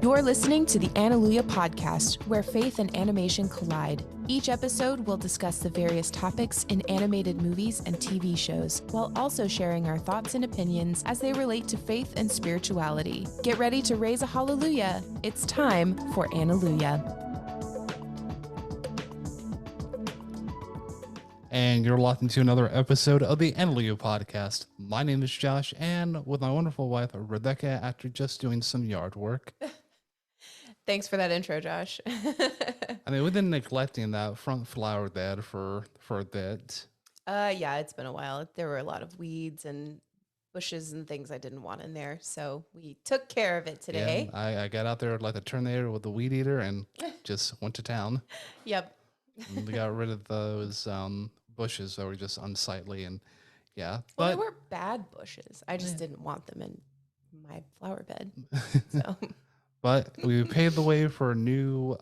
You're listening to the Analuia podcast, where faith and animation collide. Each episode will discuss the various topics in animated movies and TV shows, while also sharing our thoughts and opinions as they relate to faith and spirituality. Get ready to raise a hallelujah. It's time for Analuia. And you're locked into another episode of the Analuia podcast. My name is Josh, and with my wonderful wife, Rebecca, after just doing some yard work. Thanks for that intro, Josh. I mean, we've been neglecting that front flower bed for a bit. Yeah, it's been a while. There were a lot of weeds and bushes and things I didn't want in there, so we took care of it today. Yeah, I got out there like a tornado with the weed eater and just went to town. Yep. And we got rid of those bushes that were just unsightly, and yeah. Well, they weren't bad bushes. I just didn't want them in my flower bed. So. But we paved the way for new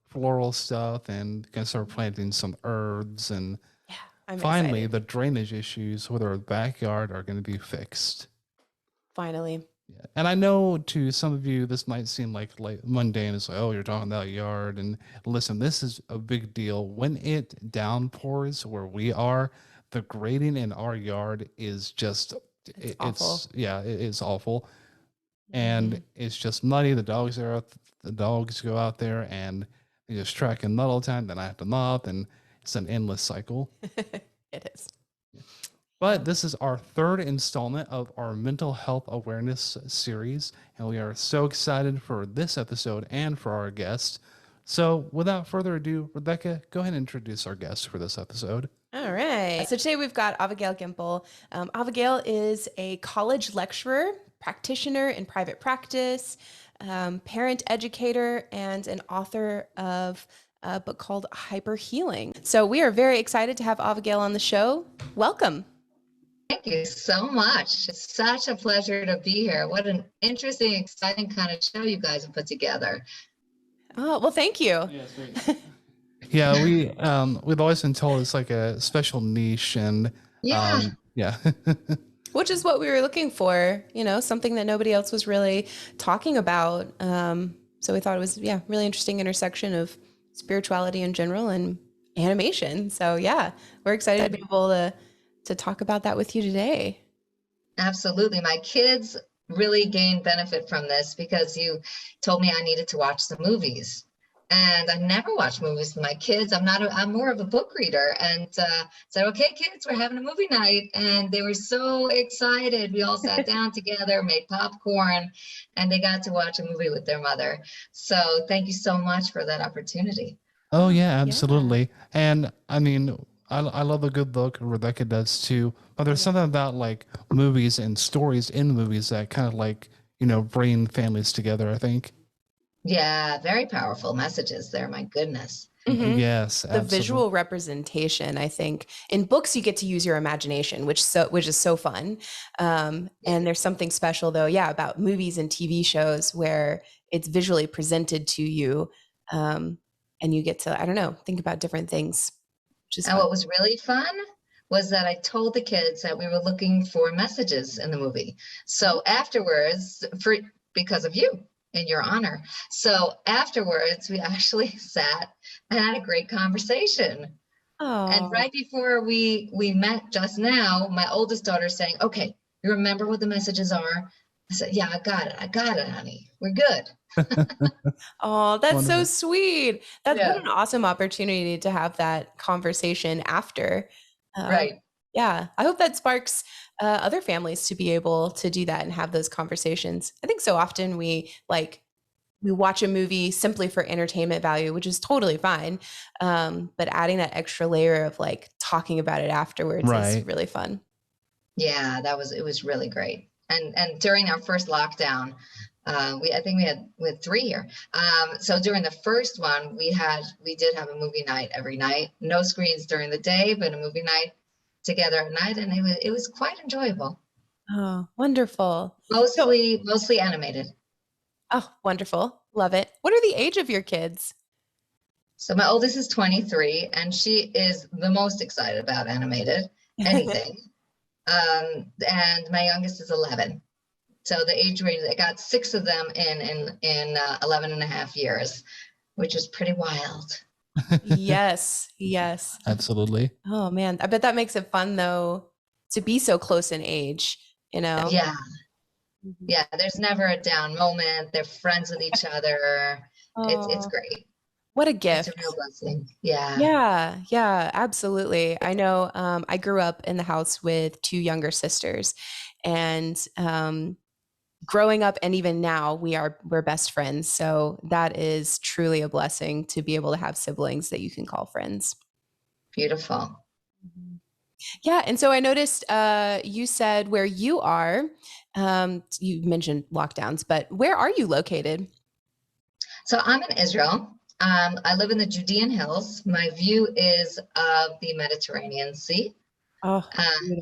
floral stuff and gonna start planting some herbs, and I'm finally excited. the drainage issues with our backyard are going to be fixed. Finally. Yeah. And I know to some of you this might seem like mundane. It's like, oh, you're talking about yard. And listen, this is a big deal. When it downpours where we are, the grading in our yard is just it's awful. It's awful. And it's just muddy. The dogs go out there and they just track in mud all the time. Then I have to mop, and it's an endless cycle. It is. But this is our third installment of our mental health awareness series, and we are so excited for this episode and for our guest. So without further ado, Rebecca, go ahead and introduce our guest for this episode. All right. So today we've got Avigail Gimpel. Avigail is a college lecturer, practitioner in private practice, parent educator, and an author of a book called Hyper Healing. So we are very excited to have Avigail on the show. Welcome. Thank you so much. It's such a pleasure to be here. What an interesting, exciting kind of show you guys have put together. Oh, well, thank you. Yeah, we've always been told it's like a special niche, and which is what we were looking for, something that nobody else was really talking about. So we thought it was, really interesting intersection of spirituality in general and animation. So we're excited to be able to talk about that with you today. Absolutely. My kids really gained benefit from this because you told me I needed to watch the movies. And I never watch movies with my kids. I'm more of a book reader, and said, okay, kids, we're having a movie night. And they were so excited. We all sat down together, made popcorn, and they got to watch a movie with their mother. So thank you so much for that opportunity. Oh, yeah, absolutely. Yeah. And I mean, I love a good book. Rebecca does too. But there's something about like movies and stories in movies that kind of bring families together, I think. Yeah, very powerful messages there. My goodness. Mm-hmm. Yes, absolutely. The visual representation, I think. In books, you get to use your imagination, which is so fun. And there's something special, though, about movies and TV shows where it's visually presented to you, and you get to, think about different things. And what was really fun was that I told the kids that we were looking for messages in the movie. So afterwards, because of you, in your honor. So afterwards, we actually sat and had a great conversation. Oh. And right before we met just now, my oldest daughter saying, okay, you remember what the messages are? I said, yeah, I got it, honey. We're good. Oh, that's so sweet. That's what an awesome opportunity to have that conversation after. Right. Yeah. I hope that sparks other families to be able to do that and have those conversations. I think so often we watch a movie simply for entertainment value, which is totally fine. But adding that extra layer of talking about it afterwards is really fun. Yeah, it was really great. And during our first lockdown, I think we had 3 here. So during the first one, we did have a movie night every night. No screens during the day, but a movie night together at night, and it was quite enjoyable. Oh, wonderful. Mostly animated. Oh, wonderful. Love it. What are the age of your kids? So my oldest is 23, and she is the most excited about animated anything. And my youngest is 11. So the age range, I got 6 of them in 11 and a half years, which is pretty wild. Yes, yes. Absolutely. Oh man, I bet that makes it fun though to be so close in age, you know? Yeah, Mhm. yeah. There's never a down moment. They're friends with each other. It's Oh, great. what a It's a gift. real blessing. Yeah. Yeah, yeah, absolutely. I know I grew up in the house with 2 younger sisters, and growing up and even now we're best friends. So that is truly a blessing to be able to have siblings that you can call friends. Beautiful. Mhm. Yeah, and so I noticed you said where you are. You mentioned lockdowns, but where are you located? So I'm in Israel. I live in the Judean Hills. My view is of the Mediterranean Sea. Oh,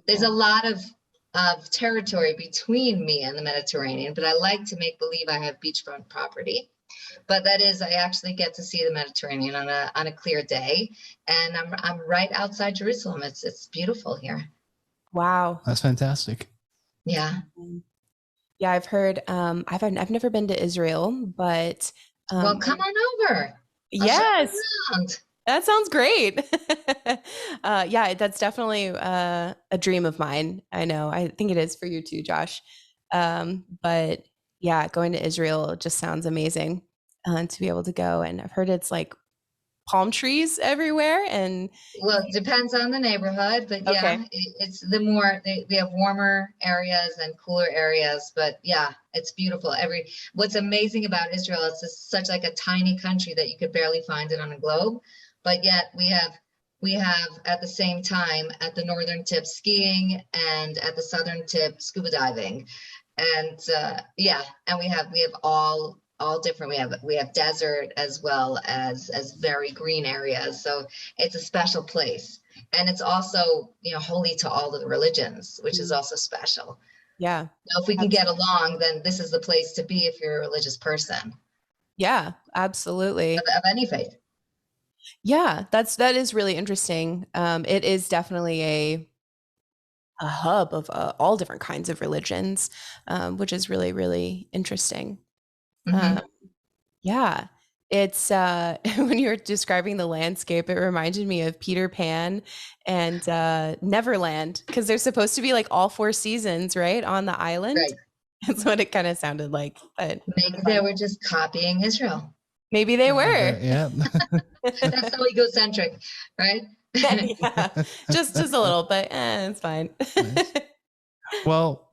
There's a beautiful. lot of territory between me and the Mediterranean, but I like to make believe I have beachfront property. But that is, I actually get to see the Mediterranean on a clear day, and I'm right outside Jerusalem. It's beautiful here. Wow. That's fantastic. Yeah. Yeah, I've heard. I've never been to Israel, but Well, come on over. I'll show you yes, around. that sounds great. Yeah, that's definitely a dream of mine. I know. I think it is for you too, Josh. But yeah, going to Israel just sounds amazing to be able to go. And I've heard it's like palm trees everywhere. And Well, it depends on the neighborhood, but okay, yeah, it's the more we have warmer areas and cooler areas, but yeah, it's beautiful. What's amazing about Israel, it's just such like a tiny country that you could barely find it on a globe, but yet we have at the same time at the northern tip skiing and at the southern tip scuba diving, and yeah, and we have all different. We have desert as well as very green areas. So it's a special place, and it's also holy to all of the religions, which is mm, also special. yeah, Now, if we can get absolutely. along, then this is the place to be if you're a religious person Yeah, absolutely. of any faith. Yeah, that is really interesting. It is definitely a hub of all different kinds of religions, which is really, really interesting. Um, Hmm. yeah, it's when you were describing the landscape, it reminded me of Peter Pan and Neverland because they're supposed to be like all 4 seasons, right, on the island. Right. That's what it kind of sounded like. But Maybe they were just copying Israel. maybe they were. Yeah. That's so egocentric, right? Yeah, just a little, but it's fine. Nice. Well,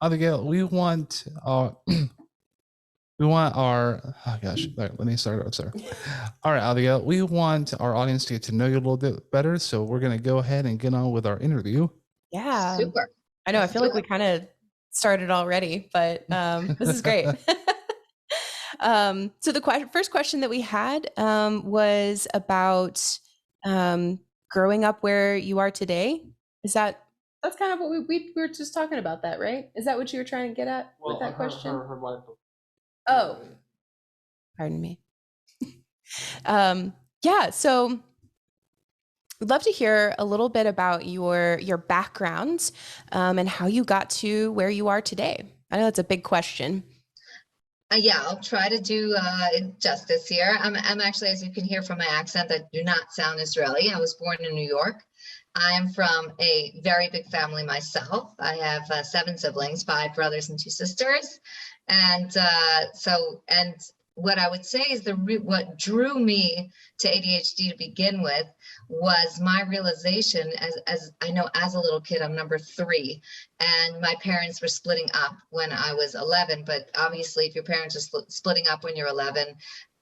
Abigail, we want our oh gosh, let me start up, sir. All right, Abigail, we want our audience to get to know you a little bit better, so we're going to go ahead and get on with our interview. Yeah, Super. I know. I Let's feel do like we it. kind of started already, but this is great. So the first question that we had was about growing up where you are today. Is that's kind of what we were just talking about that, right? Is that what you were trying to get at with that question? her life. Oh, pardon me. Yeah, so we'd love to hear a little bit about your background and how you got to where you are today. I know that's a big question. Yeah, I'll try to do justice here. I'm actually, as you can hear from my accent, I do not sound Israeli. I was born in New York. I'm from a very big family myself. I have 7 siblings, 5 brothers and 2 sisters. And and what I would say is what drew me to ADHD to begin with was my realization as I know as a little kid, I'm number 3, and my parents were splitting up when I was 11. But obviously, if your parents are splitting up when you're 11,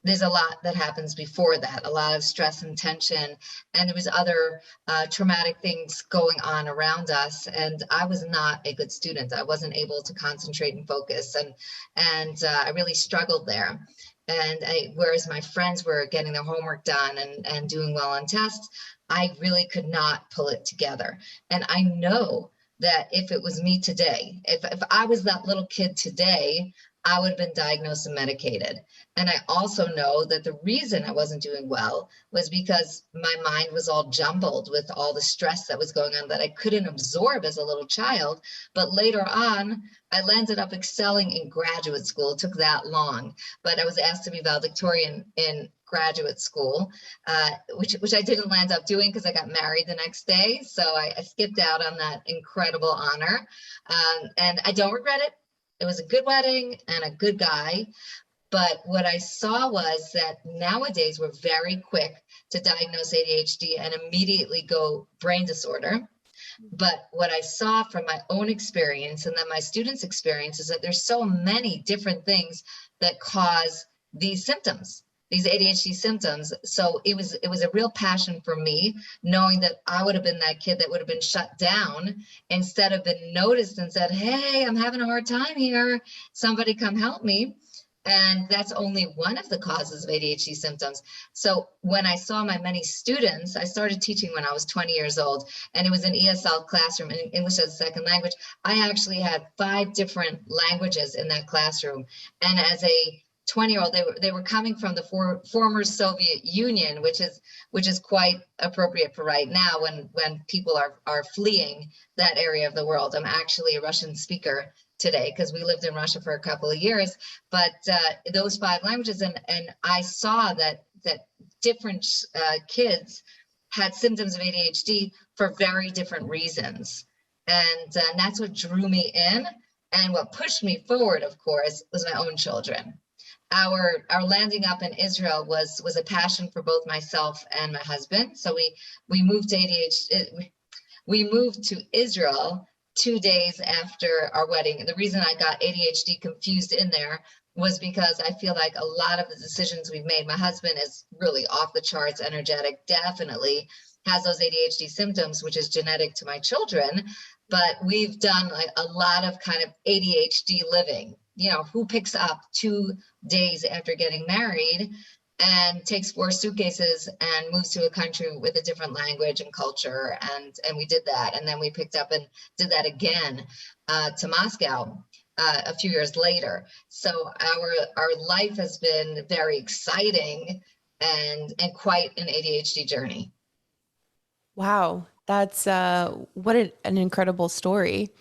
there's a lot that happens before that, a lot of stress and tension, and there was other traumatic things going on around us. And I was not a good student. I wasn't able to concentrate and focus, and I really struggled there. And whereas my friends were getting their homework done and doing well on tests, I really could not pull it together. And I know that if it was me today, if I was that little kid today, I would have been diagnosed and medicated. And I also know that the reason I wasn't doing well was because my mind was all jumbled with all the stress that was going on that I couldn't absorb as a little child. But later on, I landed up excelling in graduate school. It took that long, but I was asked to be valedictorian in graduate school, which I didn't land up doing because I got married the next day. So I skipped out on that incredible honor. And I don't regret it. It was a good wedding and a good guy. But what I saw was that nowadays we're very quick to diagnose ADHD and immediately go brain disorder. But what I saw from my own experience and then my students' experience is that there's so many different things that cause these symptoms, these ADHD symptoms. So it was a real passion for me, knowing that I would have been that kid that would have been shut down instead of been noticed and said, hey, I'm having a hard time here. Somebody come help me. And that's only one of the causes of ADHD symptoms. So when I saw my many students, I started teaching when I was 20 years old, and it was an ESL classroom, in English as a second language. I actually had 5 different languages in that classroom. And as a 20-year-old, they were coming from the former Soviet Union, which is quite appropriate for right now when people are fleeing that area of the world. I'm actually a Russian speaker today because we lived in Russia for a couple of years, but those 5 languages, and I saw that different kids had symptoms of ADHD for very different reasons, and that's what drew me in, and what pushed me forward, of course, was my own children. Our landing up in Israel was a passion for both myself and my husband. So we moved to ADHD. We moved to Israel 2 days after our wedding. And the reason I got ADHD confused in there was because I feel like a lot of the decisions we've made, my husband is really off the charts, energetic, definitely has those ADHD symptoms, which is genetic to my children. But we've done like a lot of kind of ADHD living. You know, who picks up 2 days after getting married and takes 4 suitcases and moves to a country with a different language and culture? And we did that. And then we picked up and did that again to Moscow a few years later. So our life has been very exciting and quite an ADHD journey. Wow, that's what an incredible story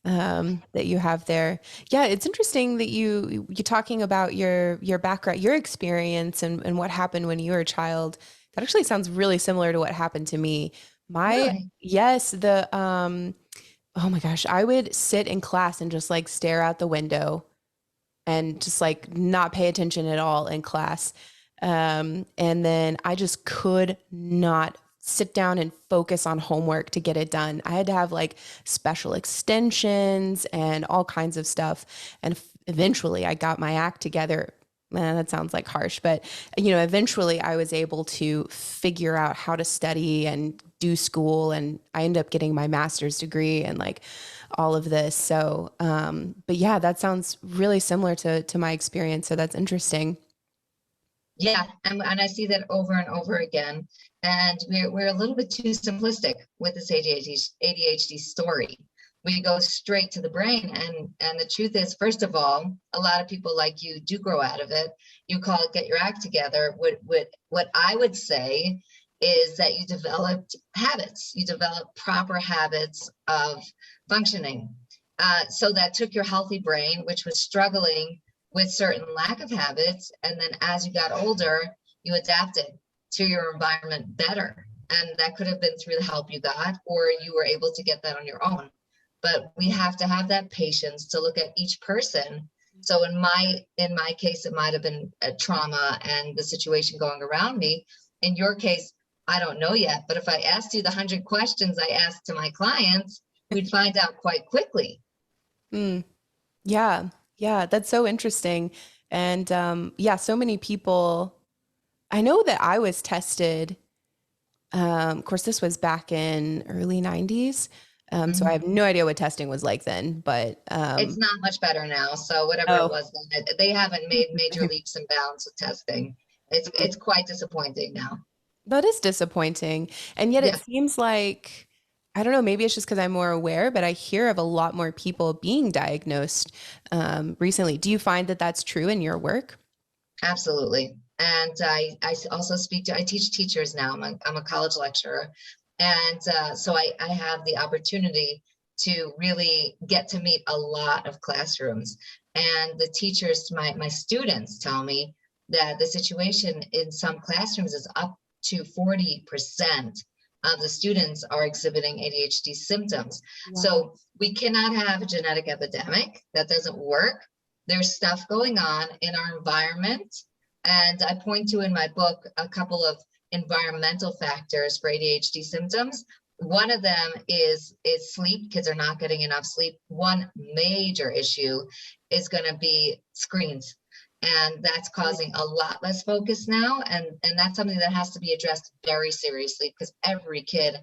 that you have there. Yeah, it's interesting that you're talking about your background, your experience, and what happened when you were a child. That actually sounds really similar to what happened to me. Really? Yes, oh my gosh, I would sit in class and just like stare out the window and just like not pay attention at all in class. And then I just could not sit down and focus on homework to get it done. I had to have like special extensions and all kinds of stuff. And eventually I got my act together. That sounds like harsh, but eventually I was able to figure out how to study and do school. And I ended up getting my master's degree and like all of this. So, but yeah, that sounds really similar to my experience. So that's interesting. Yeah, and I see that over and over again. And we're a little bit too simplistic with this ADHD story. We go straight to the brain, and the truth is, first of all, a lot of people like you do grow out of it. You call it get your act together. What I would say is that you developed habits. You developed proper habits of functioning. So that took your healthy brain, which was struggling with certain lack of habits, and then as you got older, you adapted to your environment better. And that could have been through the help you got, or you were able to get that on your own. But we have to have that patience to look at each person. So in my case, it might have been a trauma and the situation going around me. In your case, I don't know yet, but if I asked you the 100 questions I asked to my clients, we'd find out quite quickly. Yeah. Yeah. That's so interesting. And yeah, so many people, I know that I was tested. Of course, this was back in early 90s. So I have no idea what testing was like then, but it's not much better now. So whatever it was then, they haven't made major leaps and bounds with testing. It's quite disappointing now. That is disappointing. And yet it seems like I don't know, maybe it's just because I'm more aware, but I hear of a lot more people being diagnosed recently. Do you find that that's true in your work? Absolutely. And I also I teach teachers now. I'm a college lecturer. And so I have the opportunity to really get to meet a lot of classrooms. And the teachers, my students tell me that the situation in some classrooms is up to 40% of the students are exhibiting ADHD symptoms. Wow. So we cannot have a genetic epidemic. That doesn't work. There's stuff going on in our environment. And I point to in my book a couple of environmental factors for ADHD symptoms. One of them is sleep. Kids are not getting enough sleep. One major issue is going to be screens. And that's causing a lot less focus now. And that's something that has to be addressed very seriously because every kid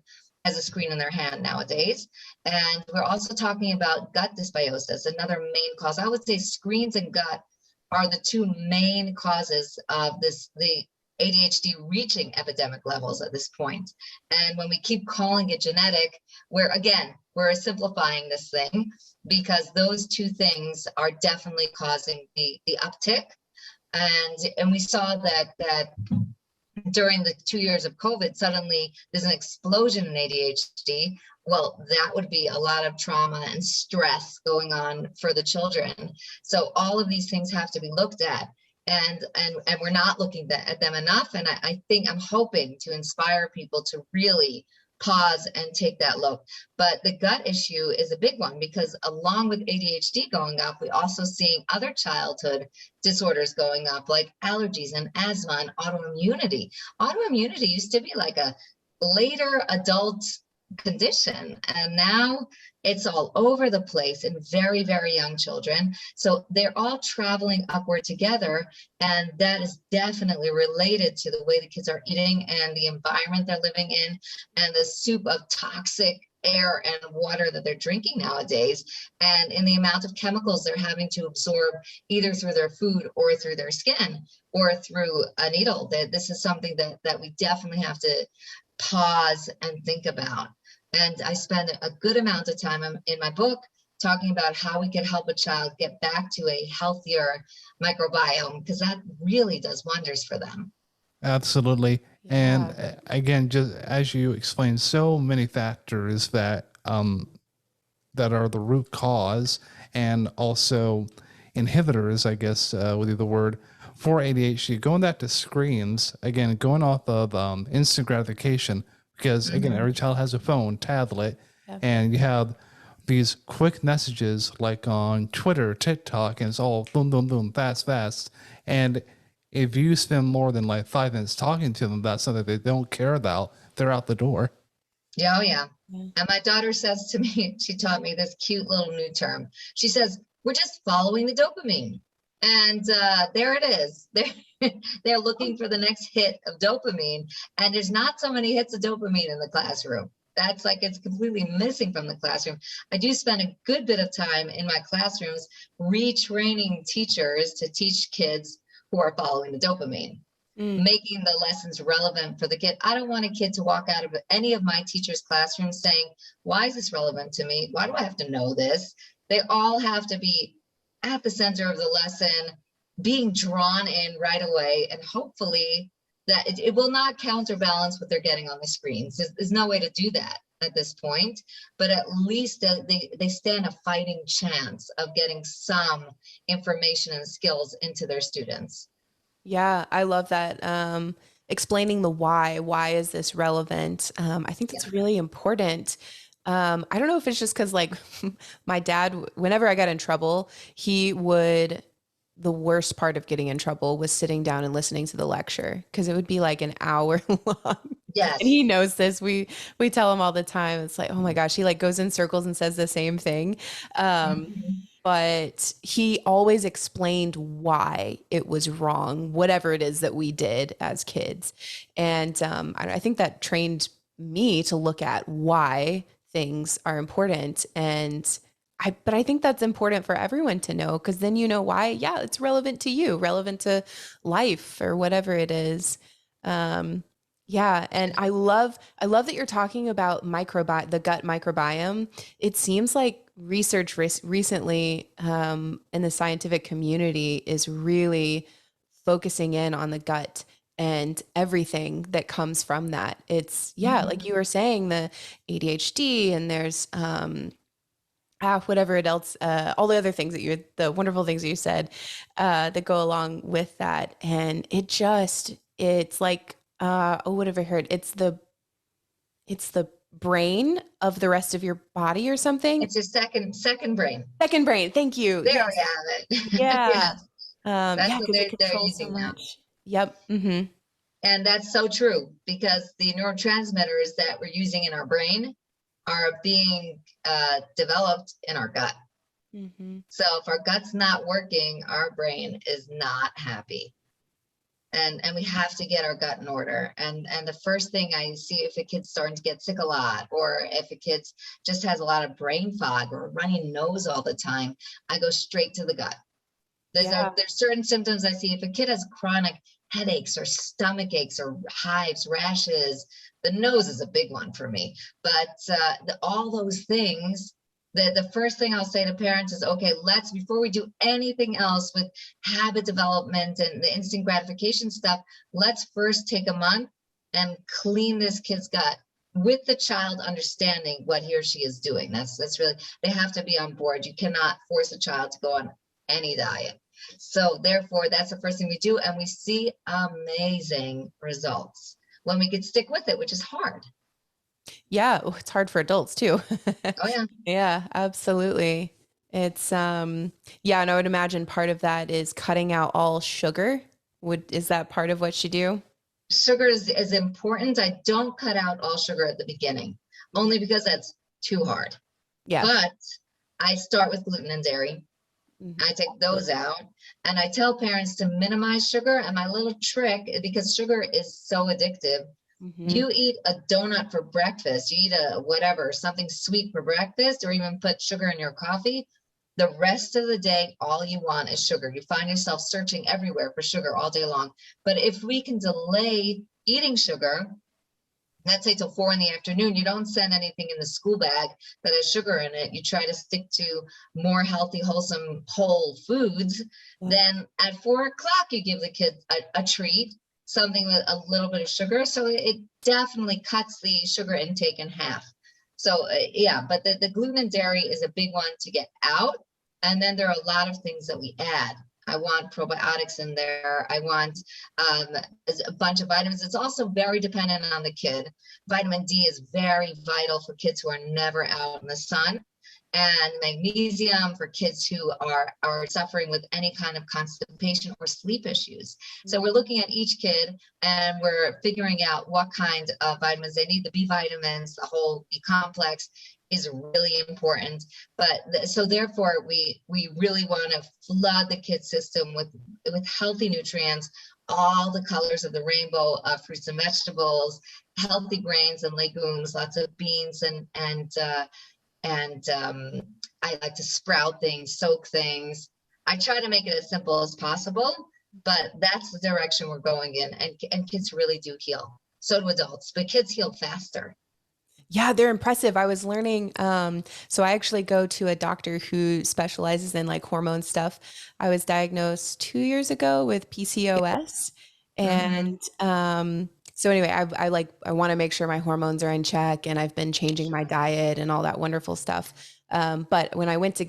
has a screen in their hand nowadays. And we're also talking about gut dysbiosis, another main cause. I would say screens and gut are the two main causes of the ADHD reaching epidemic levels at this point. And when we keep calling it genetic, we're simplifying this thing because those two things are definitely causing the uptick. And we saw that during the 2 years of COVID, suddenly there's an explosion in ADHD. Well, that would be a lot of trauma and stress going on for the children. So all of these things have to be looked at. And we're not looking at them enough. And I think I'm hoping to inspire people to really pause and take that look. But the gut issue is a big one because along with ADHD going up, we're also seeing other childhood disorders going up like allergies and asthma and autoimmunity. Autoimmunity used to be like a later adult condition, and now it's all over the place in very, very young children. So they're all traveling upward together, and that is definitely related to the way the kids are eating and the environment they're living in and the soup of toxic air and water that they're drinking nowadays, and in the amount of chemicals they're having to absorb either through their food or through their skin or through a needle. This is something that we definitely have to pause and think about. And I spend a good amount of time in my book talking about how we can help a child get back to a healthier microbiome, because that really does wonders for them. Absolutely. Yeah. And again, just as you explained, so many factors that that are the root cause and also inhibitors, I guess, would be the word for ADHD. Going back to screens, again, going off of instant gratification, because again, every child has a phone, tablet, and you have these quick messages like on Twitter, TikTok, and it's all boom, boom, boom, fast, fast. And if you spend more than like 5 minutes talking to them about something they don't care about, they're out the door. Yeah, oh yeah. And my daughter says to me, she taught me this cute little new term. She says, we're just following the dopamine. And there it is. They're looking for the next hit of dopamine. And there's not so many hits of dopamine in the classroom. That's like it's completely missing from the classroom. I do spend a good bit of time in my classrooms retraining teachers to teach kids who are following the dopamine, making the lessons relevant for the kid. I don't want a kid to walk out of any of my teachers' classrooms saying, why is this relevant to me? Why do I have to know this? They all have to be at the center of the lesson, being drawn in right away, and hopefully that it will not counterbalance what they're getting on the screens. There's no way to do that at this point, but at least they stand a fighting chance of getting some information and skills into their students. Yeah, I love that. Explaining the why. Why is this relevant? I think that's really important. I don't know if it's just because like my dad, whenever I got in trouble, the worst part of getting in trouble was sitting down and listening to the lecture because it would be like an hour long. Yes. And he knows this. We tell him all the time. It's like, oh my gosh, he like goes in circles and says the same thing. But he always explained why it was wrong, whatever it is that we did as kids. And I think that trained me to look at why things are important. But I think that's important for everyone to know, because then you know why, yeah, it's relevant to you, relevant to life or whatever it is. Yeah, and I love that you're talking about the gut microbiome. It seems like research recently in the scientific community is really focusing in on the gut and everything that comes from that. It's yeah, like Mhm. you were saying, the ADHD and there's whatever it else, all the other things that the wonderful things that you said that go along with that, and it's like oh, what have I heard? It's the brain of the rest of your body or something. It's your second brain. Second brain. Thank you. There Yes. we have it. Yeah. Yes, Yeah, that's what because it they're controls so using now. much. Yep. Mm-hmm. And that's so true because the neurotransmitters that we're using in our brain are being developed in our gut. Mm-hmm. So if our gut's not working, our brain is not happy. And we have to get our gut in order. And the first thing I see if a kid's starting to get sick a lot, or if a kid just has a lot of brain fog or a runny nose all the time, I go straight to the gut. Yeah. There's certain symptoms I see. If a kid has chronic headaches or stomach aches or hives, rashes, the nose is a big one for me. But all those things, the first thing I'll say to parents is, okay, before we do anything else with habit development and the instant gratification stuff, let's first take a month and clean this kid's gut with the child understanding what he or she is doing. That's really, they have to be on board. You cannot force a child to go on any diet. So therefore, that's the first thing we do, and we see amazing results when we could stick with it, which is hard. Yeah. Oh, it's hard for adults too. Oh yeah. Yeah, absolutely. It's yeah, and I would imagine part of that is cutting out all sugar. Is that part of what you do? Sugar is important. I don't cut out all sugar at the beginning, only because that's too hard. Yeah. But I start with gluten and dairy. Mhm. I take those out, and I tell parents to minimize sugar. And my little trick, because sugar is so addictive, Mhm. you eat a donut for breakfast, you eat a whatever, something sweet for breakfast, or even put sugar in your coffee. The rest of the day, all you want is sugar. You find yourself searching everywhere for sugar all day long. But if we can delay eating sugar, let's say till 4 p.m, you don't send anything in the school bag that has sugar in it. You try to stick to more healthy, wholesome, whole foods. Yeah. Then at 4 o'clock, you give the kid a treat, something with a little bit of sugar. So it definitely cuts the sugar intake in half. So yeah, but the gluten and dairy is a big one to get out. And then there are a lot of things that we add. I want probiotics in there. I want a bunch of vitamins. It's also very dependent on the kid. Vitamin D is very vital for kids who are never out in the sun. And magnesium for kids who are suffering with any kind of constipation or sleep issues. So we're looking at each kid and we're figuring out what kind of vitamins they need. The B vitamins, the whole B complex is really important. But so therefore we really want to flood the kid system with healthy nutrients, all the colors of the rainbow of fruits and vegetables, healthy grains and legumes, lots of beans and I like to sprout things, soak things. I try to make it as simple as possible, but that's the direction we're going in. And kids really do heal. So do adults, but kids heal faster. Yeah, they're impressive. I was learning, so I actually go to a doctor who specializes in like hormone stuff. I was diagnosed 2 years ago with PCOS. Mm-hmm. And so anyway, I want to make sure my hormones are in check, and I've been changing my diet and all that wonderful stuff. But when I went to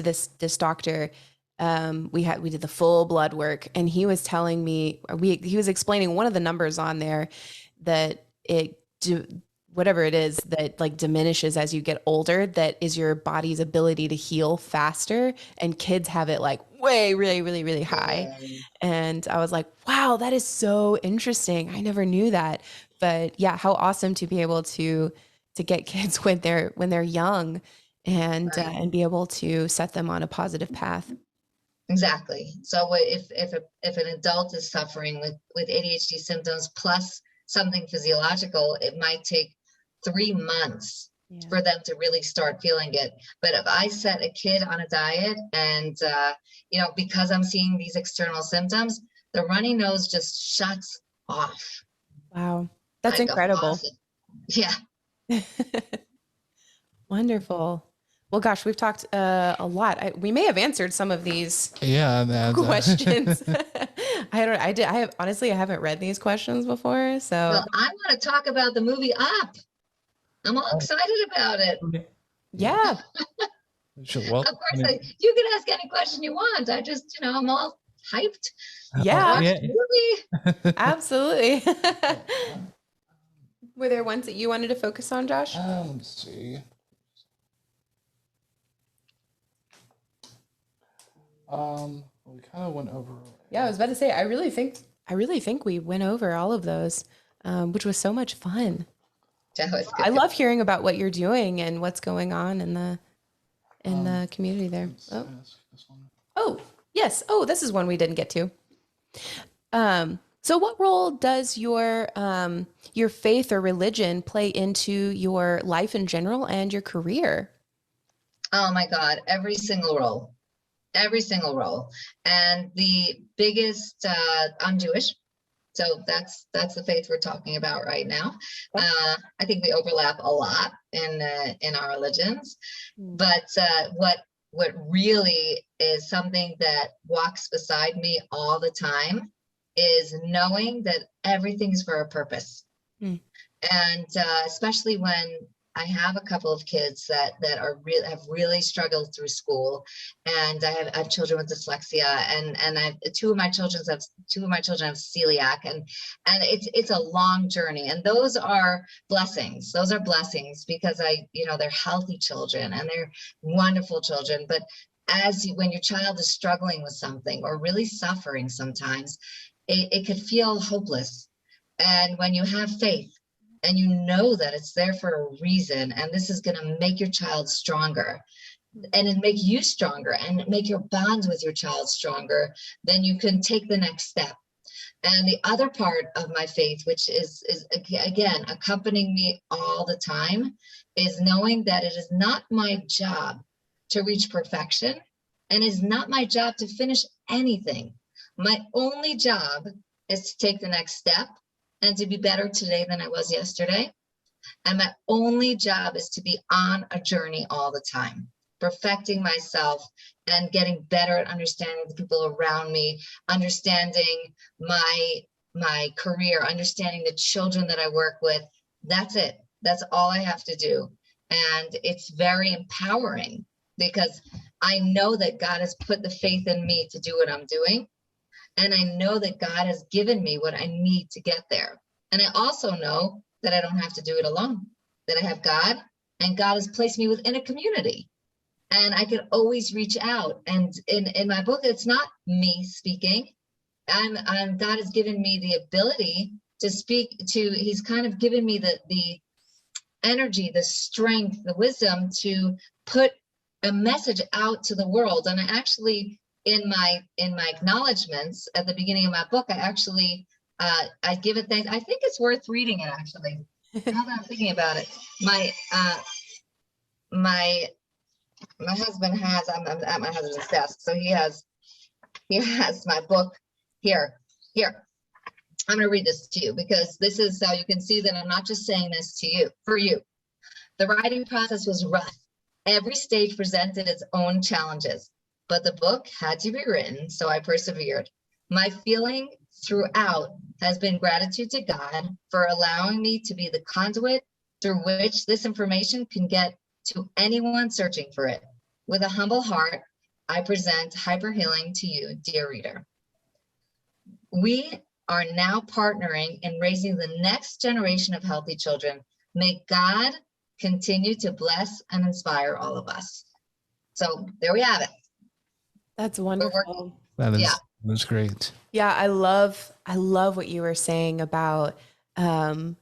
this doctor, we did the full blood work, and he was telling me, he was explaining one of the numbers on there that whatever it is that like diminishes as you get older, that is your body's ability to heal faster, and kids have it like way really really really high. And I was like, wow, that is so interesting. I never knew that. But yeah, how awesome to be able to get kids when they're young, Right. and be able to set them on a positive path. Exactly. So if an adult is suffering with ADHD symptoms plus something physiological, it might take 3 months Yeah. for them to really start feeling it. But if I set a kid on a diet and because I'm seeing these external symptoms, the runny nose just shuts off. Wow. That's I've got incredible. awesome. Yeah. Wonderful. Well, gosh, we've talked a lot. We may have answered some of these questions. I haven't read these questions before. So Well, I want to talk about the movie Up. I'm all excited about it. yeah. Well, of course, you can ask any question you want. I just, I'm all hyped. Yeah. Watch the movie. Absolutely. Were there ones that you wanted to focus on, Josh? Let's see. We kind of went over. Yeah, I was about to say, I really think we went over all of those, which was so much fun. That was good. I love hearing about what you're doing and what's going on in the community there. Oh, yes. Oh, this is one we didn't get to. So what role does your faith or religion play into your life in general and your career? Oh my God, every single role. And the biggest, I'm Jewish. So that's the faith we're talking about right now. I think we overlap a lot in our religions, but what really is something that walks beside me all the time is knowing that everything's for a purpose. And especially when I have a couple of kids that have really struggled through school, and I have children with dyslexia, and two of my children have celiac, and it's a long journey, and those are blessings. Those are blessings because they're healthy children and they're wonderful children. But when your child is struggling with something or really suffering, sometimes it could feel hopeless. And when you have faith, and you know that it's there for a reason, and this is going to make your child stronger, and it make you stronger, and make your bonds with your child stronger, then you can take the next step. And the other part of my faith, which is again accompanying me all the time, is knowing that it is not my job to reach perfection, and is not my job to finish anything. My only job is to take the next step and to be better today than I was yesterday. And my only job is to be on a journey all the time, perfecting myself and getting better at understanding the people around me, understanding my career, understanding the children that I work with. That's it. That's all I have to do. And it's very empowering because I know that God has put the faith in me to do what I'm doing. And I know that God has given me what I need to get there. And I also know that I don't have to do it alone, that I have God, and God has placed me within a community. And I can always reach out. And in my book, it's not me speaking. God has given me the ability to speak to, he's kind of given me the energy, the strength, the wisdom to put a message out to the world. And I actually, in my acknowledgments at the beginning of my book, I give it thanks. I think it's worth reading it, actually. Now that I'm thinking about it, my husband has, I'm at my husband's desk, so he has my book here. I'm going to read this to you because this is how you can see that I'm not just saying this to you, for you. The writing process was rough. Every stage presented its own challenges, but the book had to be written, so I persevered. My feeling throughout has been gratitude to God for allowing me to be the conduit through which this information can get to anyone searching for it. With a humble heart, I present Hyperhealing to you, dear reader. We are now partnering in raising the next generation of healthy children. May God continue to bless and inspire all of us. So there we have it. That's wonderful. That's great. Yeah, I love what you were saying about all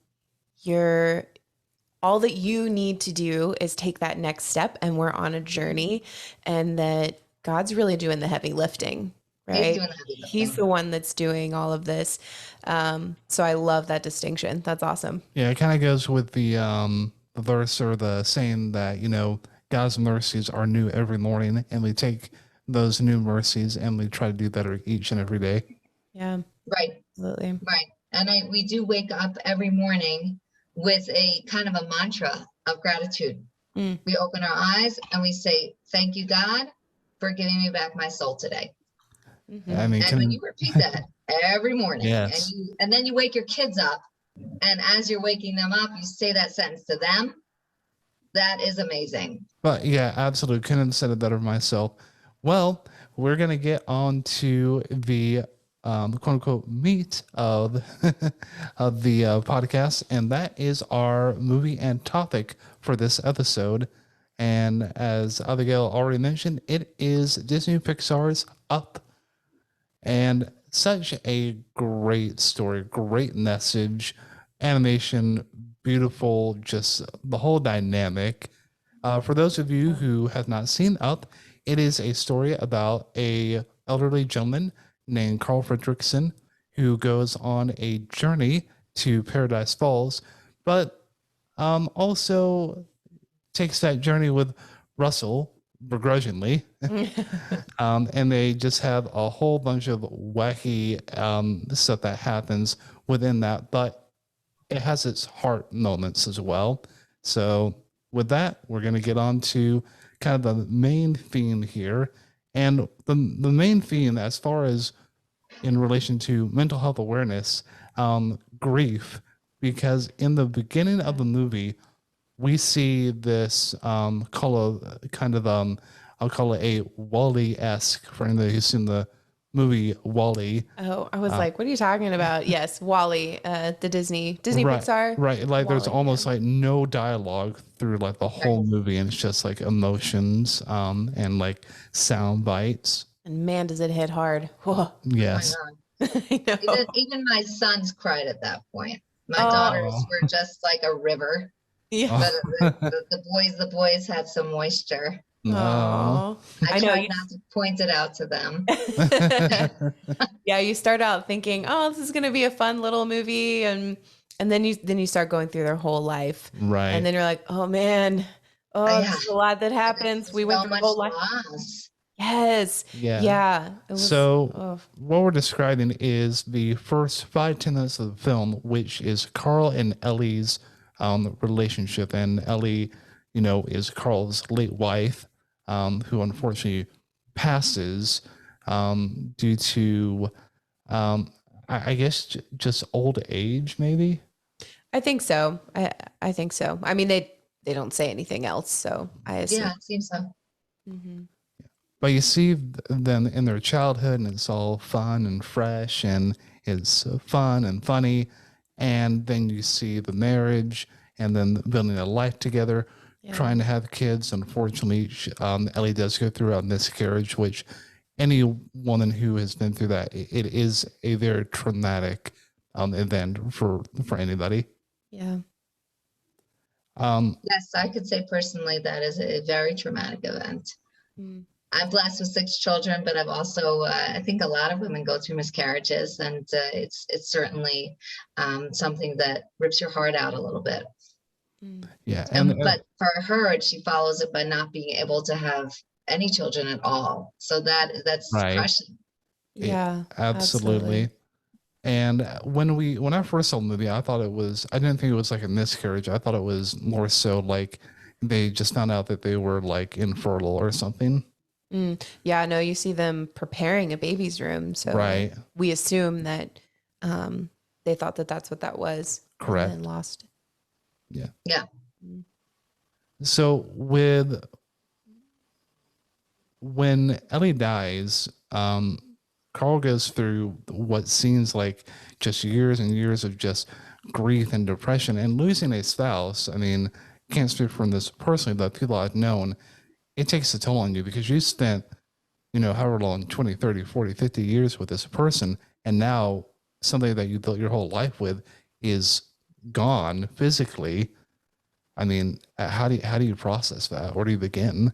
that you need to do is take that next step, and we're on a journey, and that God's really doing the heavy lifting, right? He's the one that's doing all of this. So I love that distinction. That's awesome. Yeah, it kind of goes with the verse or the saying that, God's mercies are new every morning, and we take those new mercies and we try to do better each and every day. Yeah. Right. Absolutely. Right. And we do wake up every morning with a kind of a mantra of gratitude. We open our eyes and we say, thank you, God, for giving me back my soul today. I mean, And when you repeat that every morning, yes. and then you wake your kids up, and as you're waking them up, you say that sentence to them. That is amazing. But yeah, absolutely. Couldn't have said it better myself. Well, we're going to get on to the quote unquote meat of, of the podcast. And that is our movie and topic for this episode. And as Abigail already mentioned, it is Disney Pixar's Up. And such a great story, great message, animation, beautiful, just the whole dynamic. For those of you who have not seen Up, it is a story about a elderly gentleman named Carl Fredricksen who goes on a journey to Paradise Falls, but also takes that journey with Russell begrudgingly. And they just have a whole bunch of wacky stuff that happens within that, but it has its heart moments as well. So with that, we're going to get on to kind of the main theme here. And the main theme, as far as in relation to mental health awareness, grief, because in the beginning of the movie, we see this I'll call it a Wall-E-esque, for anybody who's seen the movie Wall-E. Oh, I was like, what are you talking about? Yes, Wall-E, the Disney Right, Pixar. right. Like there's Wall-E, almost like no dialogue through like the whole movie, and it's just like emotions and like sound bites. And man, does it hit hard. Whoa. Yes. Oh my God. I know. Even my sons cried at that point. My daughters were just like a river. Yeah. But the boys had some moisture. No. I know. tried not to point it out to them. Yeah, you start out thinking, oh, this is going to be a fun little movie, and then you start going through their whole life, Right. And then you're like, oh man, there's a lot that happens. We went so through the much whole life. loss. Yes. Yeah. It was, so what we're describing is the first 5-10 minutes of the film, which is Carl and Ellie's relationship, and Ellie, is Carl's late wife, who unfortunately passes due to, I guess, just old age, maybe. I think so. I think so. I mean, they don't say anything else, so I assume. Yeah, it seems so. Mm-hmm. But you see them in their childhood, and it's all fun and fresh, and it's fun and funny. And then you see the marriage, and then building a life together, trying to have kids. Unfortunately, Ellie does go through a miscarriage, which any woman who has been through that, it is a very traumatic event for anybody. Yeah. Yes, I could say personally that is a very traumatic event. I'm blessed with 6 children, but I've also, I think a lot of women go through miscarriages, and it's certainly something that rips your heart out a little bit. Yeah. But for her, she follows it by not being able to have any children at all. So that's right. crushing. Yeah, absolutely. And when I first saw the movie, I didn't think it was like a miscarriage. I thought it was more so like they just found out that they were like infertile or something. Yeah, no, you see them preparing a baby's room. So we assume that they thought that that's what that was. Correct. And then lost. Yeah. Yeah. So when Ellie dies, Carl goes through what seems like just years and years of just grief and depression, and losing a spouse. I mean, can't speak from this personally, but people I've known, it takes a toll on you, because you spent, however long, 20, 30, 40, 50 years with this person, and now somebody that you built your whole life with is gone physically. I mean, how do you process that? Where do you begin?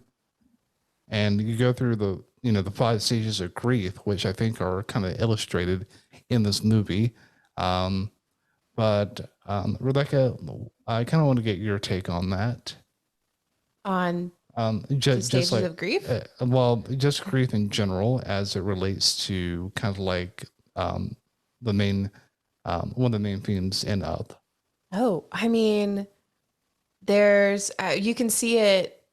And you go through the 5 stages of grief, which I think are kind of illustrated in this movie. But Rebecca, I kind of want to get your take on that. On just stages like, of grief? Just grief in general, as it relates to kind of like the main one of the main themes in Up. Oh, I mean, there's you can see it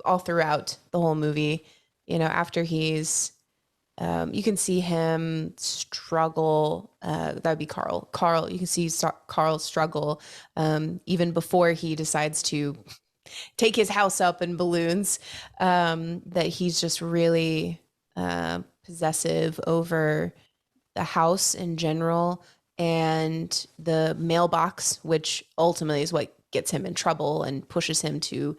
all throughout the whole movie. You know, after he's you can see him struggle. That would be Carl. Carl, you can see Carl struggle even before he decides to take his house up in balloons. That he's just really possessive over the house in general and the mailbox, which ultimately is what gets him in trouble and pushes him to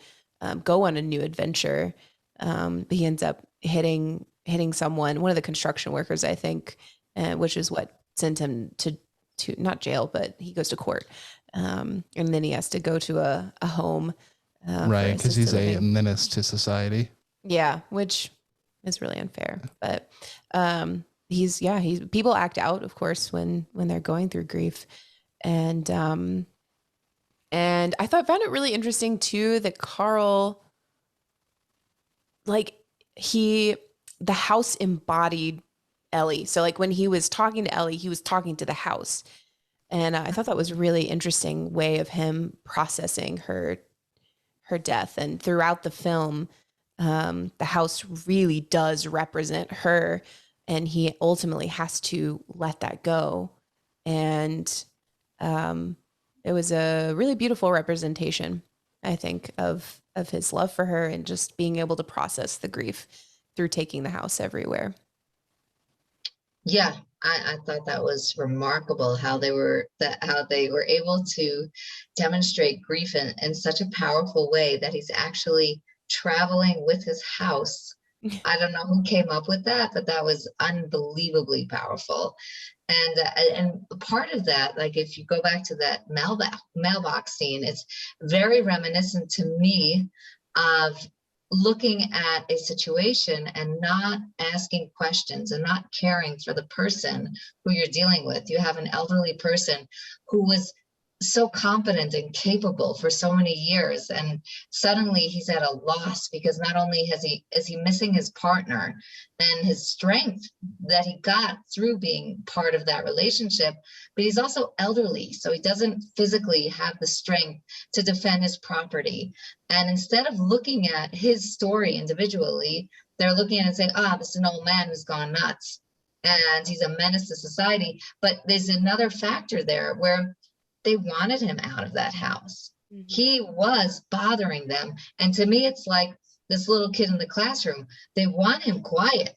go on a new adventure. He ends up hitting someone, one of the construction workers, I think, which is what sent him to not jail, but he goes to court. And then he has to go to a home. Right, because he's a menace to society. Yeah, which is really unfair. But he's people act out, of course, when they're going through grief. And found it really interesting too that Carl, like the house embodied Ellie. So like when he was talking to Ellie, he was talking to the house. And I thought that was a really interesting way of him processing her death. And throughout the film, the house really does represent her, and he ultimately has to let that go. And it was a really beautiful representation, I think, of his love for her and just being able to process the grief through taking the house everywhere. Yeah, I thought that was remarkable how they were able to demonstrate grief in such a powerful way that he's actually traveling with his house. I don't know who came up with that, but that was unbelievably powerful. And part of that, like if you go back to that mailbox scene, it's very reminiscent to me of looking at a situation and not asking questions and not caring for the person who you're dealing with. You have an elderly person who was so competent and capable for so many years, and suddenly he's at a loss because not only is he missing his partner and his strength that he got through being part of that relationship, but he's also elderly, so he doesn't physically have the strength to defend his property. And instead of looking at his story individually, they're looking at it and saying, this is an old man who's gone nuts and he's a menace to society. But there's another factor there where they wanted him out of that house. Mm-hmm. He was bothering them. And to me, it's like this little kid in the classroom. They want him quiet.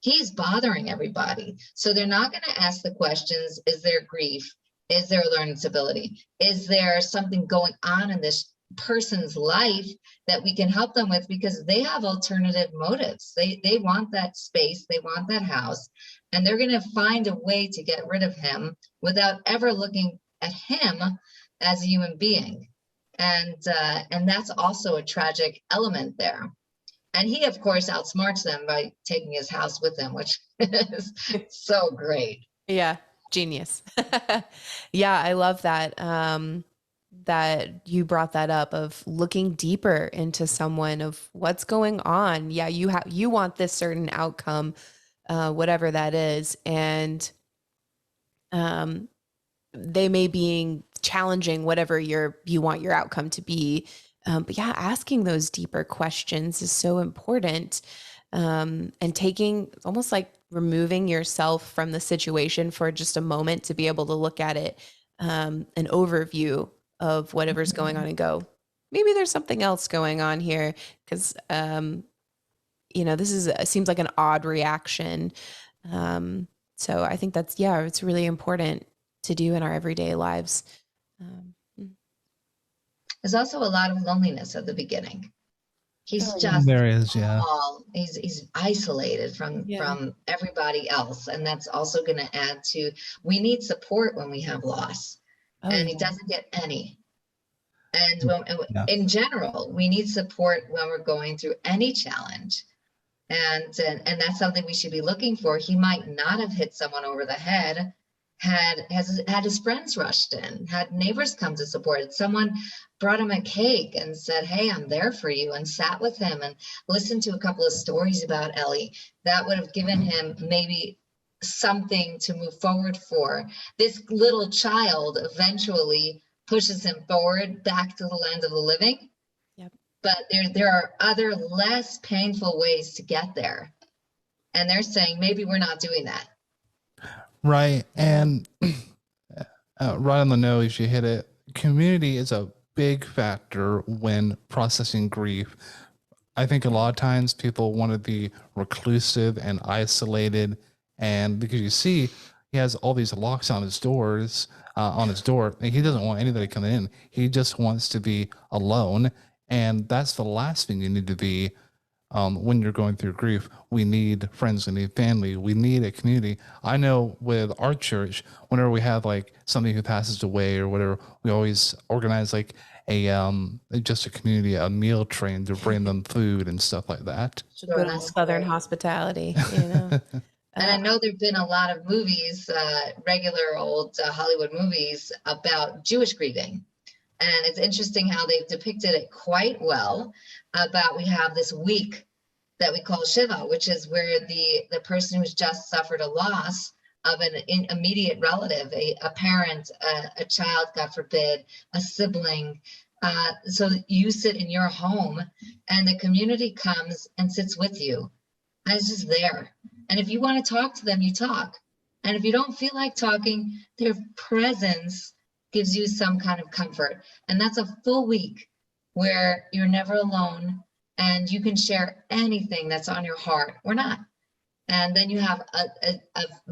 He's bothering everybody. So they're not going to ask the questions, is there grief? Is there a learning disability? Is there something going on in this person's life that we can help them with? Because they have alternative motives. They want that space. They want that house. And they're going to find a way to get rid of him without ever looking at him as a human being. And that's also a tragic element there. And he, of course, outsmarts them by taking his house with him, which is so great. Yeah, genius. Yeah, I love that. That you brought that up of looking deeper into someone, of what's going on. Yeah, you want this certain outcome, whatever that is, and they may be challenging whatever you want your outcome to be. But yeah, asking those deeper questions is so important. And taking, almost like removing yourself from the situation for just a moment to be able to look at it, an overview of whatever's going on and go, maybe there's something else going on here. Cause, this seems like an odd reaction. So I think it's really important to do in our everyday lives. There's also a lot of loneliness at the beginning. He's he's isolated from everybody else. And that's also going to add to, we need support when we have loss. He doesn't get any. And in general, we need support when we're going through any challenge. And that's something we should be looking for. He might not have hit someone over the head, had his friends rushed in, had neighbors come to support it. Someone brought him a cake and said, hey, I'm there for you, and sat with him and listened to a couple of stories about Ellie. That would have given him maybe something to move forward for. This little child eventually pushes him forward back to the land of the living. Yep. But there are other less painful ways to get there. And they're saying maybe we're not doing that. Right. And right on the nose, you hit it. Community is a big factor when processing grief. I think a lot of times people want to be reclusive and isolated, and because you see he has all these locks on his doors, on his door, and he doesn't want anybody coming in. He just wants to be alone, and that's the last thing you need to be. When you're going through grief, we need friends, we need family, we need a community. I know with our church, whenever we have like somebody who passes away or whatever, we always organize like just a community, a meal train to bring them food and stuff like that. Sure, good old Southern hospitality, you know. And I know there've been a lot of movies, regular old Hollywood movies about Jewish grieving. And it's interesting how they've depicted it quite well about we have this week that we call Shiva, which is where the person who's just suffered a loss of an immediate relative, a parent, a child, God forbid, a sibling. So you sit in your home and the community comes and sits with you. And it's just there. And if you want to talk to them, you talk. And if you don't feel like talking, their presence gives you some kind of comfort. And that's a full week where you're never alone and you can share anything that's on your heart or not. And then you have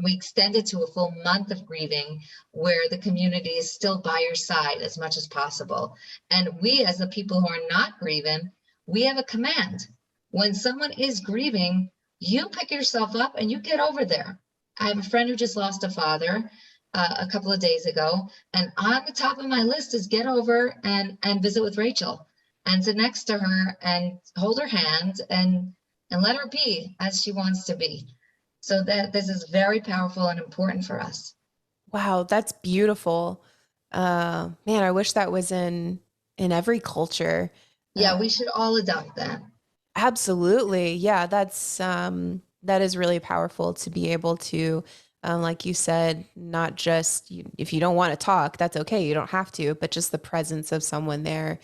we extend it to a full month of grieving where the community is still by your side as much as possible. And we, as the people who are not grieving, we have a command. When someone is grieving, you pick yourself up and you get over there. I have a friend who just lost a father a couple of days ago, and on the top of my list is get over and visit with Rachel and sit next to her and hold her hand and let her be as she wants to be. So that this is very powerful and important for us. Wow, that's beautiful. Man, I wish that was in every culture. Yeah, we should all adopt that. Absolutely. Yeah, that is really powerful to be able to, like you said, not just if you don't want to talk, that's okay. You don't have to, but just the presence of someone there,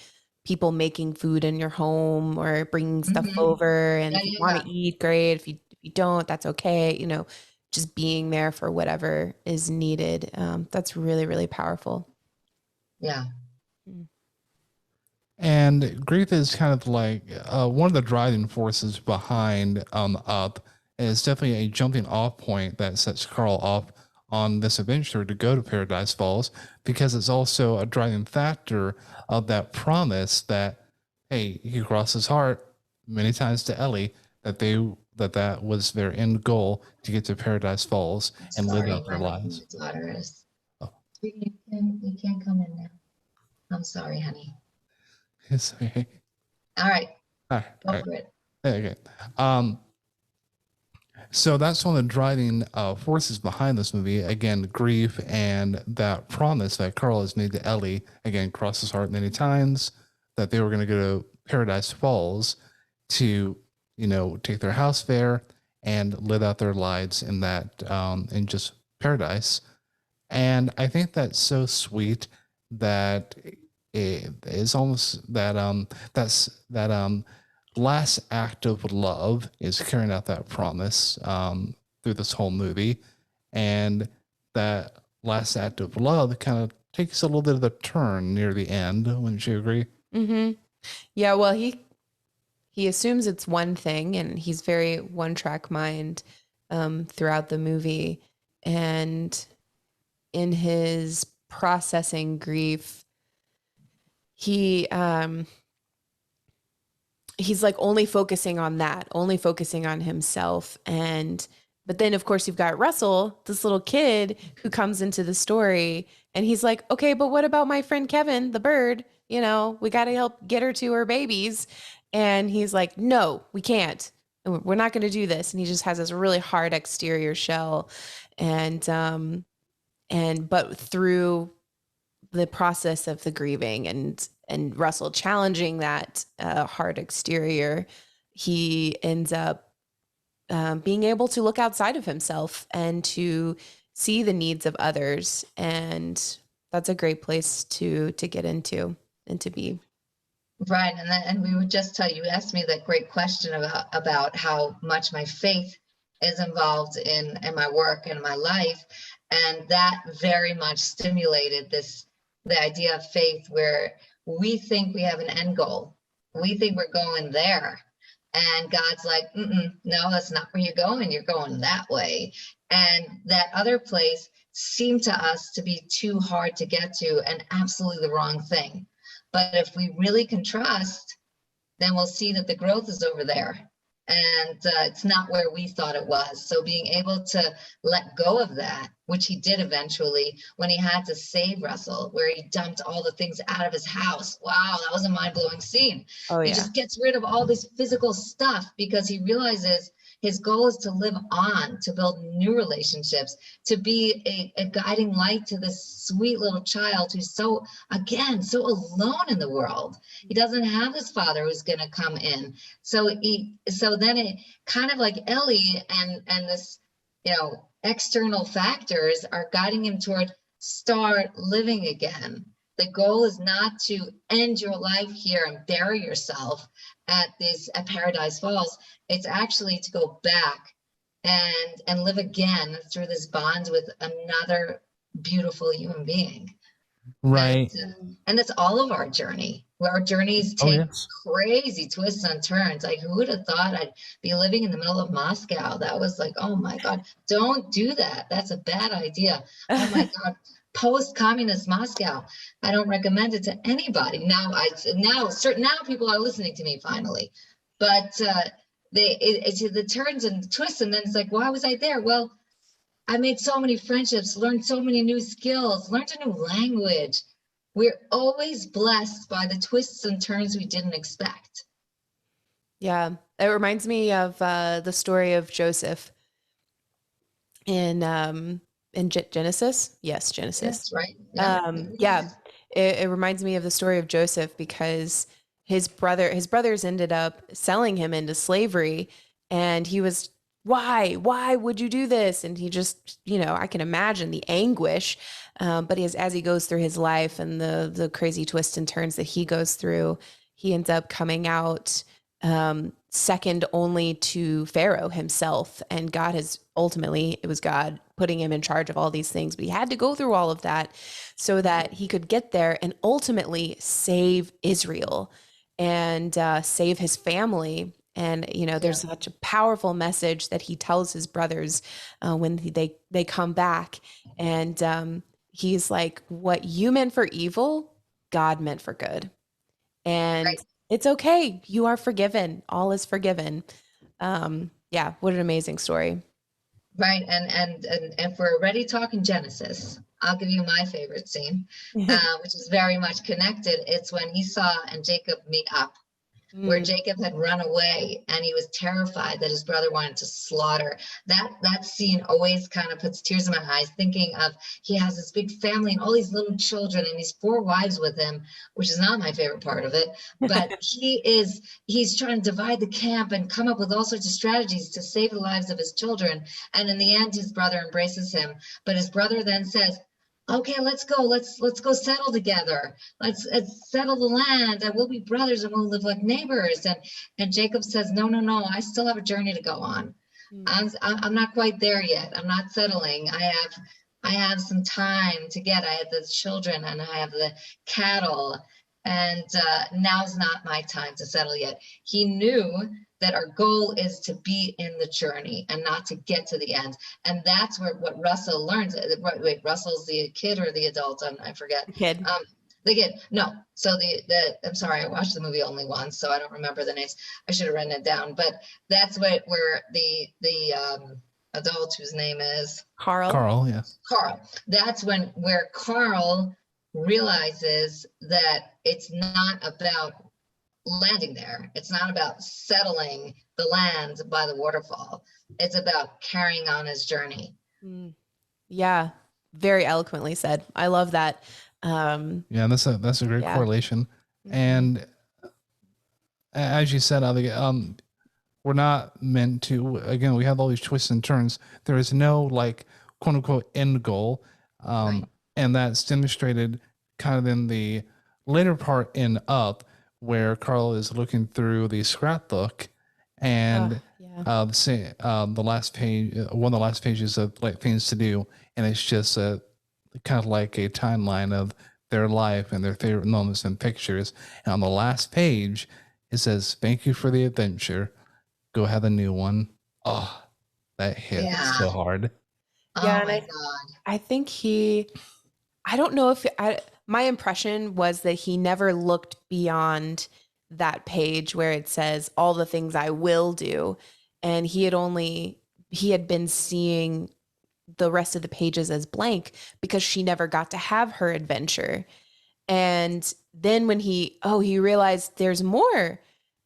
people making food in your home or bringing stuff over. And if you want to eat, great. If you don't, that's okay. You know, just being there for whatever is needed. That's really, really powerful. Yeah. And grief is kind of like one of the driving forces behind Up. And it's definitely a jumping off point that sets Carl off on this adventure to go to Paradise Falls, because it's also a driving factor of that promise that, hey, he crossed his heart many times to Ellie that was their end goal, to get to Paradise Falls and live out their lives. My daughter is. Oh. You can't come in now. I'm sorry, honey. It's okay. All right. All right. For it. Okay. So that's one of the driving forces behind this movie. Again, grief and that promise that Carl has made to Ellie, again, crossed his heart many times, that they were going to go to Paradise Falls to, take their house there and live out their lives in that, in just paradise. And I think that's so sweet that it is almost that, last act of love is carrying out that promise through this whole movie. And that last act of love kind of takes a little bit of a turn near the end. Wouldn't you agree? Mm-hmm. Yeah, well, he assumes it's one thing, and he's very one-track mind throughout the movie. And in his processing grief, he's like only focusing on that, only focusing on himself. But then of course you've got Russell, this little kid who comes into the story, and he's like, okay, but what about my friend Kevin, the bird? We got to help get her to her babies. And he's like, no, we can't. We're not going to do this. And he just has this really hard exterior shell. But through the process of the grieving and Russell challenging that hard exterior, he ends up being able to look outside of himself and to see the needs of others. And that's a great place to get into and to be. Right. And we would just tell you, asked me that great question about how much my faith is involved in my work and my life. And that very much stimulated the idea of faith, where we think we have an end goal. We think we're going there. And God's like, no, that's not where you're going. You're going that way. And that other place seemed to us to be too hard to get to and absolutely the wrong thing. But if we really can trust, then we'll see that the growth is over there. And it's not where we thought it was. So being able to let go of that, which he did eventually when he had to save Russell, where he dumped all the things out of his house. Wow, that was a mind-blowing scene. Oh, yeah. He just gets rid of all this physical stuff because he realizes his goal is to live on, to build new relationships, to be a guiding light to this sweet little child who's so alone in the world. He doesn't have his father who's going to come in. So then it kind of like Ellie and this, external factors are guiding him toward start living again. The goal is not to end your life here and bury yourself at Paradise Falls. It's actually to go back and live again through this bond with another beautiful human being. Right. And that's all of our journey. Where our journeys take crazy twists and turns. Like, who would have thought I'd be living in the middle of Moscow? That was like, oh my God, don't do that. That's a bad idea. Oh my God. Post-communist Moscow. I don't recommend it to anybody. Now people are listening to me finally, but it's the turns and twists, and then it's like, why was I there? Well, I made so many friendships, learned so many new skills, learned a new language. We're always blessed by the twists and turns we didn't expect. Yeah, it reminds me of the story of Joseph in Genesis. Yes, Genesis. Yes, right. Yeah. It reminds me of the story of Joseph because his brothers ended up selling him into slavery, and he was, why would you do this? And he just, I can imagine the anguish. But as he goes through his life and the crazy twists and turns that he goes through, he ends up coming out second only to Pharaoh himself. And it was God putting him in charge of all these things. But he had to go through all of that so that he could get there and ultimately save Israel and save his family. And, there's such a powerful message that he tells his brothers when they come back. And he's like, what you meant for evil, God meant for good. And it's okay. You are forgiven. All is forgiven. What an amazing story. Right. And if we're already talking Genesis, I'll give you my favorite scene, which is very much connected. It's when Esau and Jacob meet up, where Jacob had run away and he was terrified that his brother wanted to slaughter. That scene always kind of puts tears in my eyes, thinking of he has this big family and all these little children and these 4 wives with him, which is not my favorite part of it. But he's trying to divide the camp and come up with all sorts of strategies to save the lives of his children. And in the end, his brother embraces him. But his brother then says, okay, let's go settle together. Let's settle the land, and we'll be brothers and we'll live like neighbors. And Jacob says, no, I still have a journey to go on. I'm not quite there yet. I'm not settling. I have some time to get. I have the children and I have the cattle, and now's not my time to settle yet. He knew that our goal is to be in the journey and not to get to the end. And that's what Russell learns. Wait, Russell's the kid or the adult? I forget. The kid. The kid. No. So I'm sorry, I watched the movie only once, so I don't remember the names. I should have written it down. But that's where the adult, whose name is Carl. Yes. Carl. That's where Carl realizes that it's not about landing there. It's not about settling the land by the waterfall. It's about carrying on his journey. Yeah, very eloquently said. I love that. That's a great correlation. And as you said, Abigail, we're not meant to, again, we have all these twists and turns. There is no like quote unquote end goal. Right. And that's demonstrated kind of in the later part in Up, where Carl is looking through the scrapbook and Yeah. the last page, one of the last pages of like things to do, and it's just a kind of like a timeline of their life and their favorite moments and pictures. And on the last page, it says, "Thank you for the adventure. Go have a new one." Oh, that hit Yeah. so hard. Yeah, Oh and my God. I think I don't know if my impression was that he never looked beyond that page where it says all the things I will do. And he had been seeing the rest of the pages as blank because she never got to have her adventure. And then when he realized there's more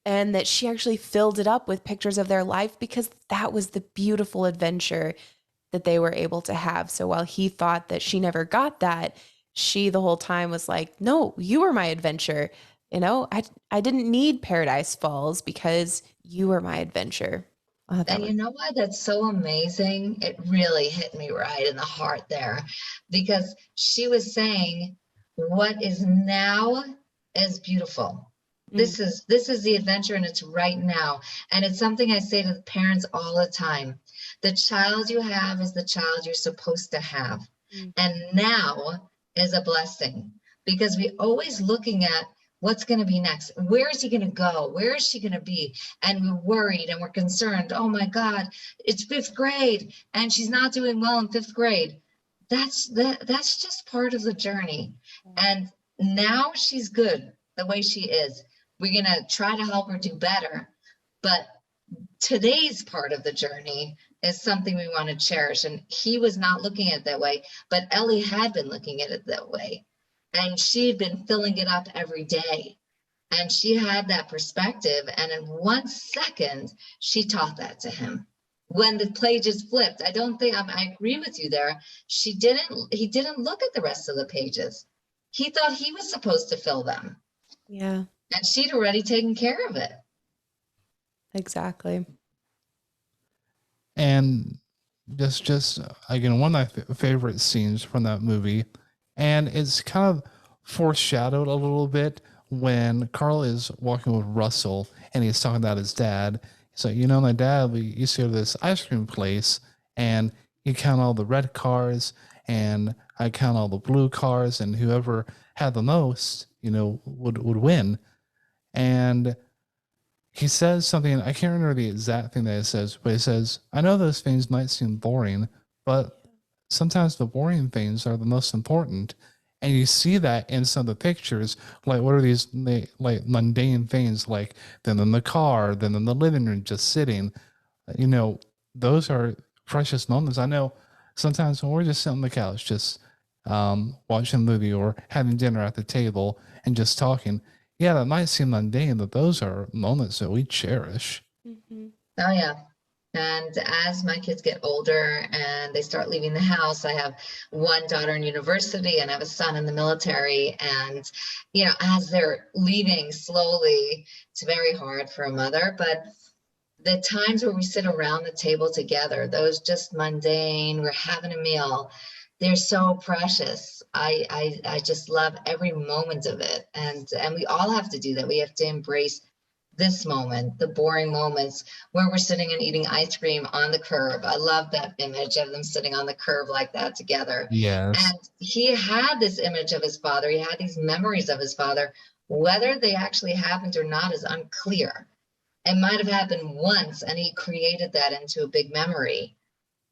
and that she actually filled it up with pictures of their life because that was the beautiful adventure that they were able to have. So while he thought that she never got that, she the whole time was like, "No, you were my adventure. I didn't need Paradise Falls because you were my adventure." And you know what? That's so amazing. It really hit me right in the heart there because she was saying, what is now is beautiful. This is the adventure and it's right now. And it's something I say to the parents all the time. The child you have is the child you're supposed to have. And now is a blessing because we're always looking at what's going to be next. Where is he going to go? Where is she going to be? And we're worried and we're concerned. Oh my God, it's fifth grade and she's not doing well in fifth grade. That's just part of the journey. And now she's good the way she is. We're going to try to help her do better. But today's part of the journey is something we want to cherish. And he was not looking at it that way, but Ellie had been looking at it that way. And she had been filling it up every day. And she had that perspective. And in 1 second, she taught that to him. When the pages flipped, I don't think I agree with you there. He didn't look at the rest of the pages. He thought he was supposed to fill them. Yeah, And she'd already taken care of it. exactly. And just again, one of my favorite scenes from that movie, and it's kind of foreshadowed a little bit when Carl is walking with Russell and he's talking about his dad. So, my dad, we used to go to this ice cream place and he count all the red cars and I count all the blue cars, and whoever had the most, would win. And he says something, I can't remember the exact thing that he says, but he says, "I know those things might seem boring, but sometimes the boring things are the most important." And you see that in some of the pictures, like what are these like mundane things, like them in the car, then in the living room, just sitting, those are precious moments. I know sometimes when we're just sitting on the couch, just watching a movie or having dinner at the table and just talking, yeah, that might seem mundane, but those are moments that we cherish. Oh, yeah. And as my kids get older and they start leaving the house, I have one daughter in university and I have a son in the military. And, as they're leaving slowly, it's very hard for a mother. But the times where we sit around the table together, those just mundane, we're having a meal, they're so precious. I just love every moment of it. And we all have to do that. We have to embrace this moment, the boring moments where we're sitting and eating ice cream on the curb. I love that image of them sitting on the curb like that together. Yes. And he had this image of his father. He had these memories of his father. Whether they actually happened or not is unclear. It might have happened once and he created that into a big memory.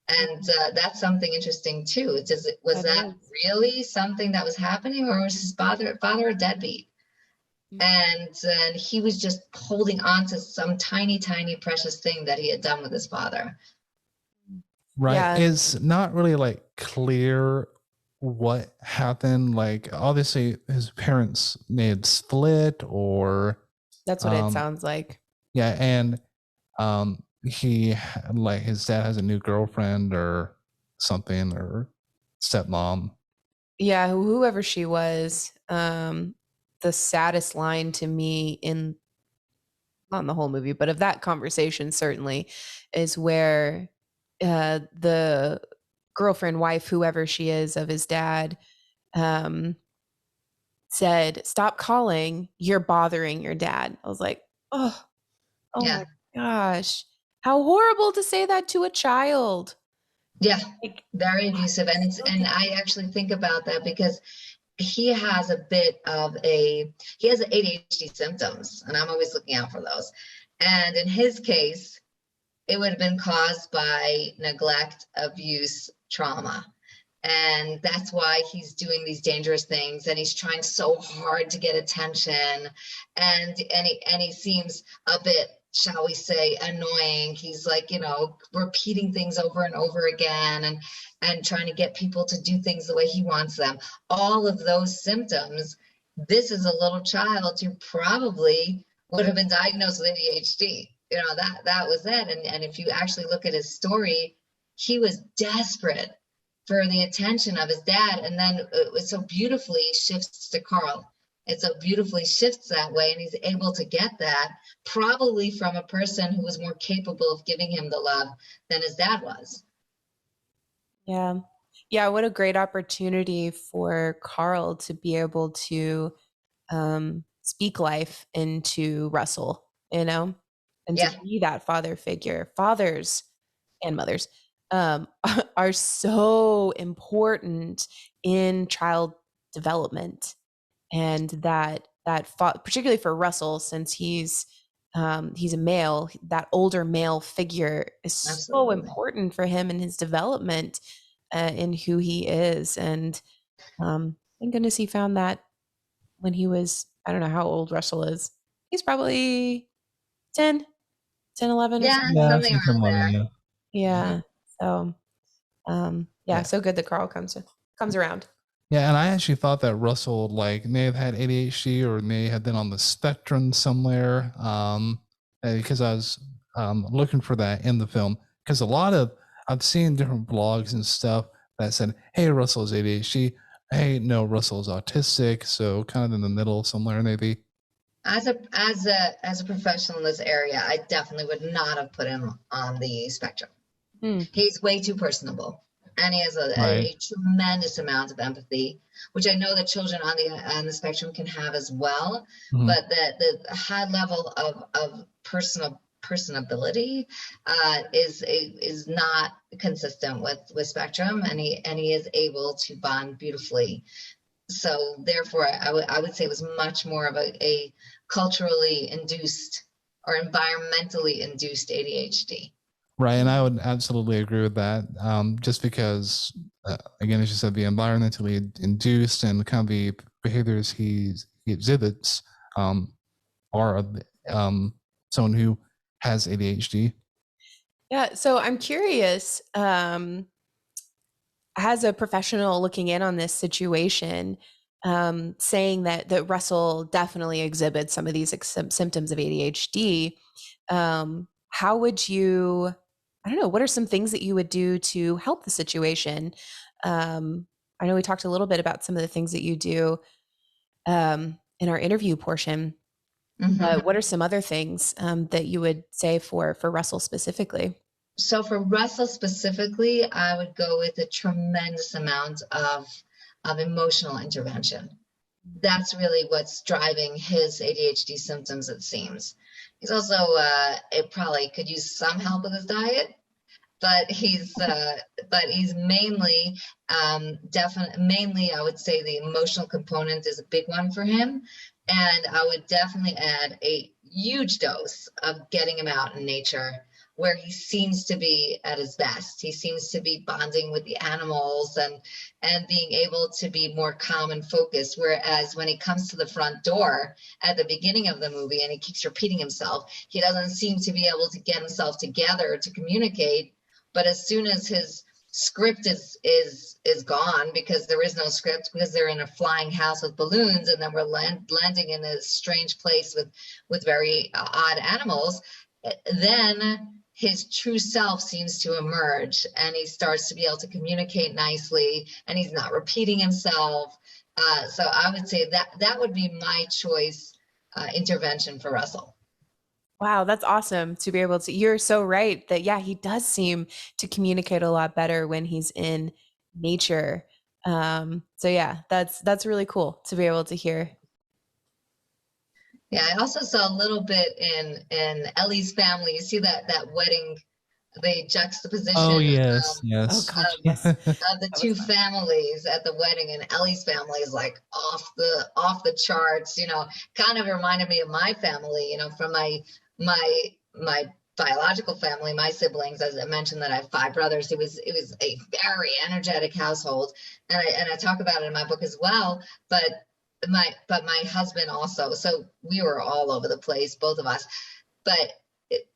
And that's something interesting too. Was that really something that was happening, or was his father a deadbeat? And he was just holding on to some tiny, tiny precious thing that he had done with his father. Right. Yeah. It's not really like clear what happened. Like obviously his parents may have split, or That's what it sounds like. yeah, and he like his dad has a new girlfriend or something, or stepmom. Yeah, whoever she was, the saddest line to me in not in the whole movie, but of that conversation certainly, is where the girlfriend, wife, whoever she is, of his dad, said, "Stop calling. You're bothering your dad." I was like, oh Yeah. my gosh. How horrible to say that to a child. Yeah. Like, Very abusive. And I actually think about that because he has he has ADHD symptoms, and I'm always looking out for those. And in his case, it would have been caused by neglect, abuse, trauma. And that's why he's doing these dangerous things, and he's trying so hard to get attention, and he seems a bit, shall we say, annoying. He's like, repeating things over and over again, and trying to get people to do things the way he wants them. All of those symptoms. This is a little child who probably would have been diagnosed with ADHD. That was it. And if you actually look at his story, he was desperate for the attention of his dad, and then it so beautifully shifts to Carl. It so beautifully shifts that way, and he's able to get that probably from a person who was more capable of giving him the love than his dad was. Yeah, what a great opportunity for Carl to be able to speak life into Russell, and to be that father figure. Fathers and mothers are so important in child development, and that particularly for Russell, since he's a male, that older male figure is Absolutely. so important for him in his development, in who he is. And thank goodness he found that when he was, I don't know how old Russell is. He's probably 10, 11 or something. Yeah, something around there. Yeah. So, so good that Carl comes around. Yeah, and I actually thought that Russell may have had ADHD or may have been on the spectrum somewhere, because I was looking for that in the film. Because I've seen different blogs and stuff that said, "Hey, Russell's ADHD. Hey, no, Russell's autistic." So kind of in the middle somewhere, maybe. As a professional in this area, I definitely would not have put him on the spectrum. He's way too personable, and he has a tremendous amount of empathy, which I know that children on the spectrum can have as well. Mm-hmm. But the high level of personability is not consistent with spectrum, and he is able to bond beautifully. So therefore, I would say it was much more of a culturally induced or environmentally induced ADHD. Right, and I would absolutely agree with that. Just because, again, as you said, the environmentally induced and kind of the behaviors he exhibits are of someone who has ADHD. Yeah, so I'm curious, as a professional looking in on this situation, saying that Russell definitely exhibits some of these symptoms of ADHD, how would you, I don't know, what are some things that you would do to help the situation? I know we talked a little bit about some of the things that you do in our interview portion. Mm-hmm. What are some other things that you would say for Russell specifically? So for Russell specifically, I would go with a tremendous amount of emotional intervention. That's really what's driving his ADHD symptoms, it seems. He's also, it probably could use some help with his diet, but he's mainly, mainly I would say the emotional component is a big one for him. And I would definitely add a huge dose of getting him out in nature, where he seems to be at his best. He seems to be bonding with the animals and being able to be more calm and focused. Whereas when he comes to the front door at the beginning of the movie and he keeps repeating himself, he doesn't seem to be able to get himself together to communicate. But as soon as his script is gone, because there is no script, because they're in a flying house with balloons, and then we're landing in a strange place with very odd animals, then his true self seems to emerge, and he starts to be able to communicate nicely, and he's not repeating himself. So I would say that would be my choice intervention for Russell. Wow, that's awesome to be able to. You're so right that, yeah, he does seem to communicate a lot better when he's in nature. So yeah, that's really cool to be able to hear. Yeah, I also saw a little bit in Ellie's family. You see that wedding, the Oh, juxtaposition yes, Oh yes. gosh, yes. of the That two was fun. families at the wedding, and Ellie's family is like off the charts, kind of reminded me of my family, from my biological family, my siblings. As I mentioned, that I have five brothers. It was a very energetic household, and I talk about it in my book as well. But my husband also, so we were all over the place, both of us. But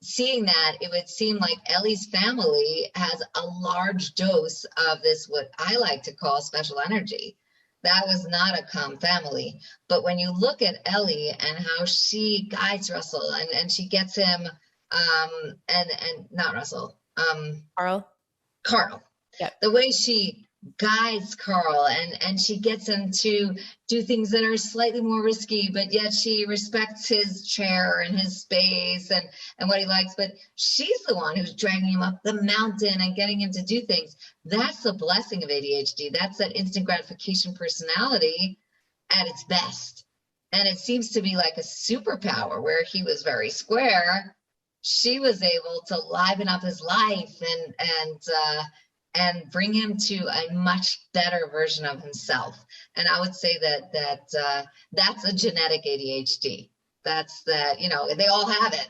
seeing that, it would seem like Ellie's family has a large dose of this, what I like to call special energy. That was not a calm family. But when you look at Ellie and how she guides Russell, and she gets him, and not Russell, Carl. Carl, Yep. the way she guides Carl, and she gets him to do things that are slightly more risky, but yet she respects his chair and his space and what he likes. But she's the one who's dragging him up the mountain and getting him to do things. That's the blessing of ADHD. That's that instant gratification personality at its best. And it seems to be like a superpower. Where he was very square, she was able to liven up his life and bring him to a much better version of himself. And I would say that's a genetic ADHD. That's that, they all have it.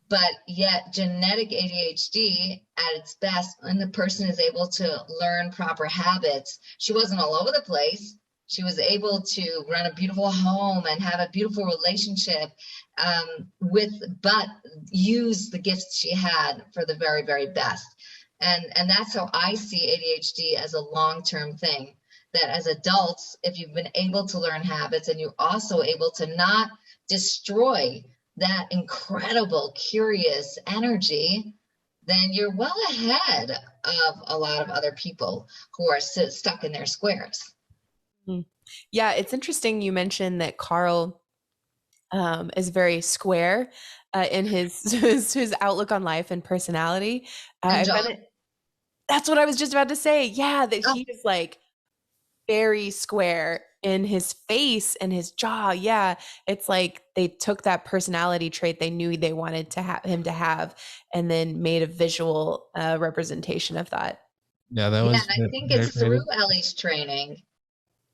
But yet genetic ADHD at its best, when the person is able to learn proper habits, she wasn't all over the place. She was able to run a beautiful home and have a beautiful relationship, but use the gifts she had for the very, very best. And that's how I see ADHD, as a long-term thing, that as adults, if you've been able to learn habits, and you're also able to not destroy that incredible, curious energy, then you're well ahead of a lot of other people who are stuck in their squares. Yeah, it's interesting you mentioned that Carl is very square in his outlook on life and personality. And I John, find it, that's what I was just about to say. Yeah, that oh, he is like very square in his face and his jaw. Yeah, it's like they took that personality trait they knew they wanted to have him to have, and then made a visual representation of that. Yeah, that yeah, was and I think very it's through creative. Ellie's training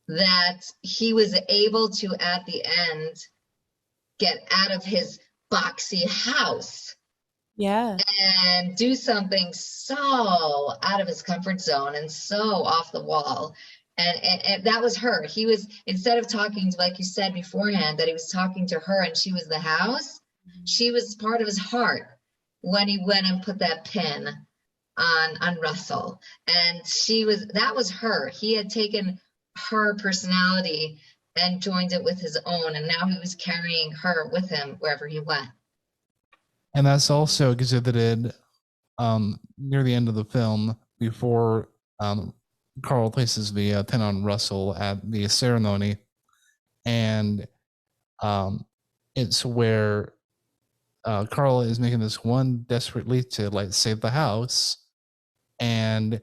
that he was able to, at the end, get out of his boxy house Yeah. and do something so out of his comfort zone and so off the wall. And that was her. He was, instead of talking to, like you said beforehand, that he was talking to her and she was the house, she was part of his heart when he went and put that pin on Russell. And that was her. He had taken her personality and joined it with his own, and now he was carrying her with him wherever he went. And that's also exhibited near the end of the film, before Carl places the pin on Russell at the ceremony. And it's where Carl is making this one desperate leap to like save the house, and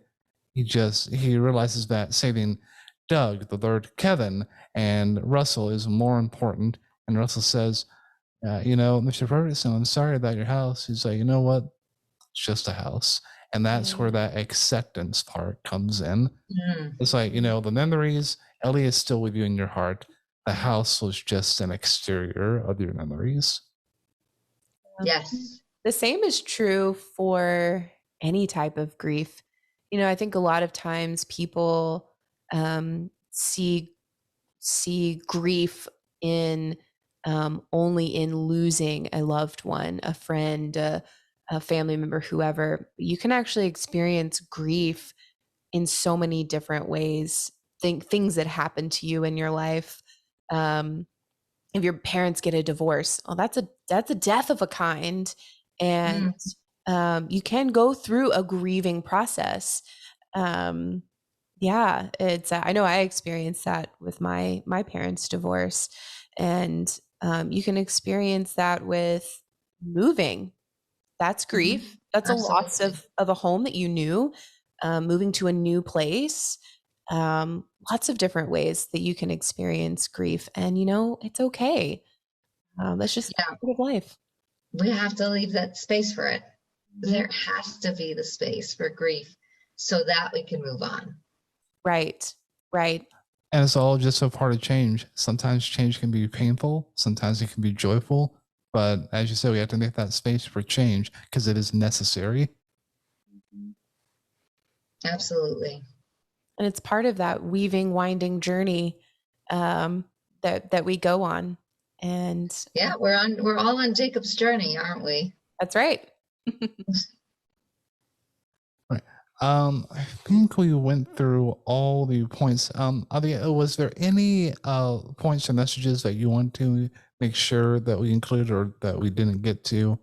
he realizes that saving Doug, the third Kevin, and Russell is more important. And Russell says, Mr. Ferguson, I'm sorry about your house. He's like, you know what? It's just a house. And that's where that acceptance part comes in. It's like, the memories, Ellie is still with you in your heart. The house was just an exterior of your memories. Yes. The same is true for any type of grief. I think a lot of times people see grief in only in losing a loved one, a friend, a family member, whoever. You can actually experience grief in so many different ways. Things that happen to you in your life. If your parents get a divorce, well, that's a death of a kind, and you can go through a grieving process. Yeah, it's I know I experienced that with my parents' divorce, and you can experience that with moving. That's grief. That's a loss Absolutely. of a home that you knew, moving to a new place. Lots of different ways that you can experience grief. And, it's okay. That's just Yeah, part of life. we have to leave that space for it. Mhm. There has to be the space for grief so that we can move on. Right. Right. And it's all just a part of change. Sometimes change can be painful, sometimes it can be joyful. But as you said, we have to make that space for change because it is necessary. Absolutely. And it's part of that weaving, winding journey that we go on. And Yeah, we're all on Jacob's journey, aren't we? that's right. Right. I think we went through all the points. Avigail, was there any points or messages that you want to make sure that we included or that we didn't get to?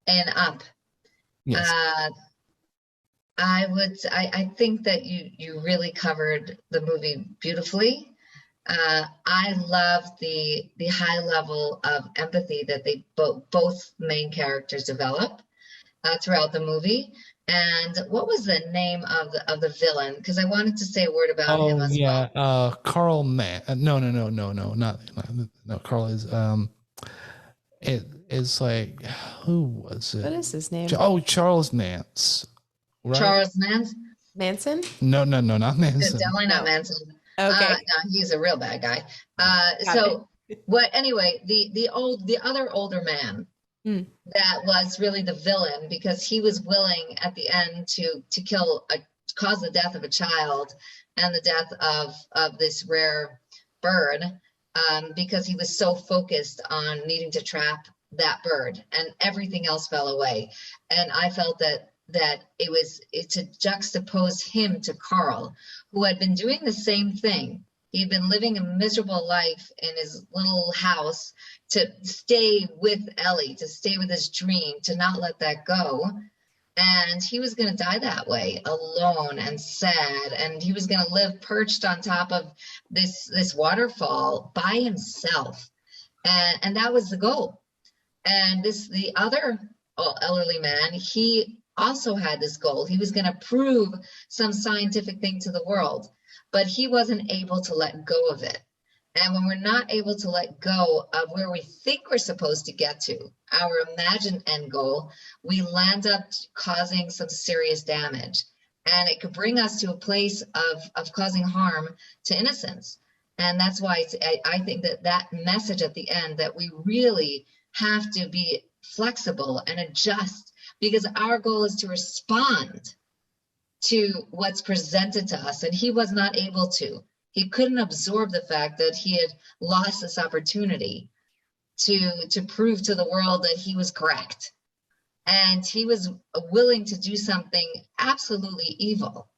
And up. Yes. I think that you really covered the movie beautifully. I love the high level of empathy that they both main characters develop throughout the movie. And what was the name of the villain? Because I wanted to say a word about him as well. Carl Mann. No. Carl is it is like, who was it? What is his name? Charles Nance. Right? Charles Manson? No, not Manson. Definitely not Manson. Okay. No, he's a real bad guy. Anyway, the other older man that was really the villain, because he was willing at the end to cause the death of a child and the death of this rare bird, because he was so focused on needing to trap that bird, and everything else fell away. And I felt that it to juxtapose him to Carl, who had been doing the same thing. He'd been living a miserable life in his little house to stay with Ellie, to stay with his dream, to not let that go. And he was going to die that way, alone and sad. And he was going to live perched on top of this waterfall by himself. And that was the goal. And the other elderly man, he also had this goal. He was going to prove some scientific thing to the world, but he wasn't able to let go of it. And when we're not able to let go of where we think we're supposed to get to, our imagined end goal, we land up causing some serious damage. And it could bring us to a place of causing harm to innocence. And that's why I think that message at the end, that we really have to be flexible and adjust, because our goal is to respond to what's presented to us. And he was not able to. He couldn't absorb the fact that he had lost this opportunity to prove to the world that he was correct. And he was willing to do something absolutely evil.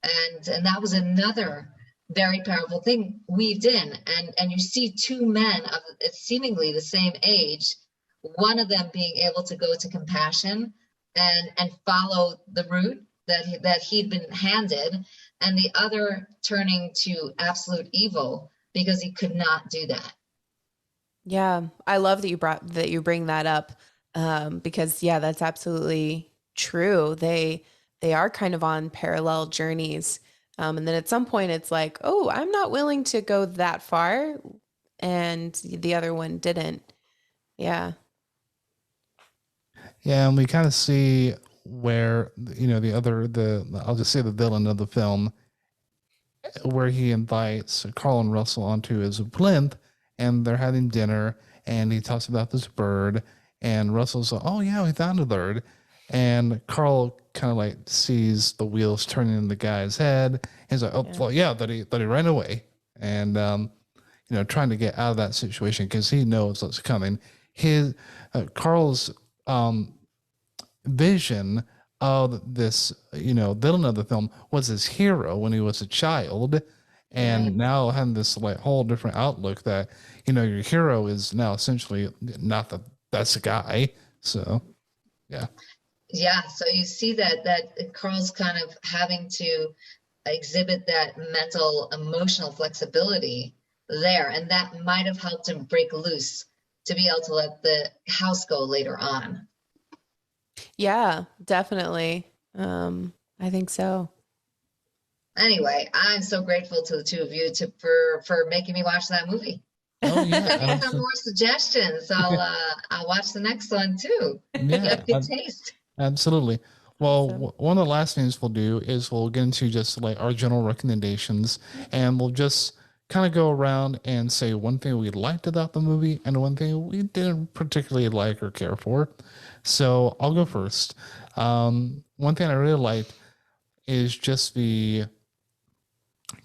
And that was another very powerful thing weaved in. And you see two men of seemingly the same age, one of them being able to go to compassion and follow the route that he'd been handed, and the other turning to absolute evil because he could not do that. Yeah, I love that you bring that up, because that's absolutely true. They are kind of on parallel journeys, and then at some point it's like, oh, I'm not willing to go that far, and the other one didn't. Yeah. Yeah, and we kind of see where, I'll just say the villain of the film, where he invites Carl and Russell onto his plinth, and they're having dinner, and he talks about this bird, and Russell's like, oh yeah, we found a bird. And Carl kind of like sees the wheels turning in the guy's head. He's like, well, yeah, that he ran away. And, trying to get out of that situation because he knows what's coming. Carl's vision of this, villain of the film was his hero when he was a child. And now having this like whole different outlook that, your hero is now essentially not the best guy. So, yeah. Yeah. So you see that Carl's kind of having to exhibit that mental, emotional flexibility there. And that might have helped him break loose to be able to let the house go later on. Yeah, definitely. I think so. Anyway, I'm so grateful to the two of you for making me watch that movie. Oh yeah, Send me some more suggestions. I'll watch the next one too. You yeah, have good taste. absolutely. Well, Awesome. one of the last things we'll do is we'll get into just like our general recommendations, and we'll just kind of go around and say one thing we liked about the movie and one thing we didn't particularly like or care for. So I'll go first. One thing I really liked is just the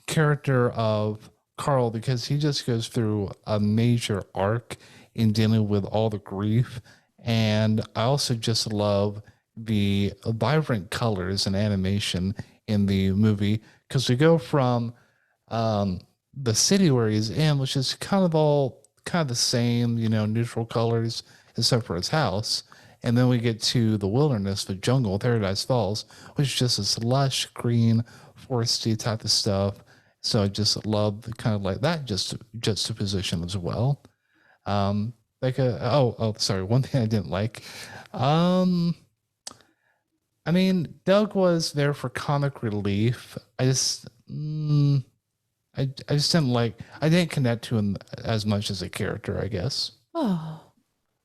character of Carl, because he just goes through a major arc in dealing with all the grief. And I also just love the vibrant colors and animation in the movie, because we go from the city where he's in, which is kind of all kind of the same, neutral colors, except for his house. And then we get to the wilderness, the jungle, Paradise Falls, which is just this lush, green, foresty type of stuff. So I just love kind of like that just juxtaposition as well. Sorry, one thing I didn't like. I mean, Doug was there for comic relief. I just didn't like. I didn't connect to him as much as a character, I guess. Oh,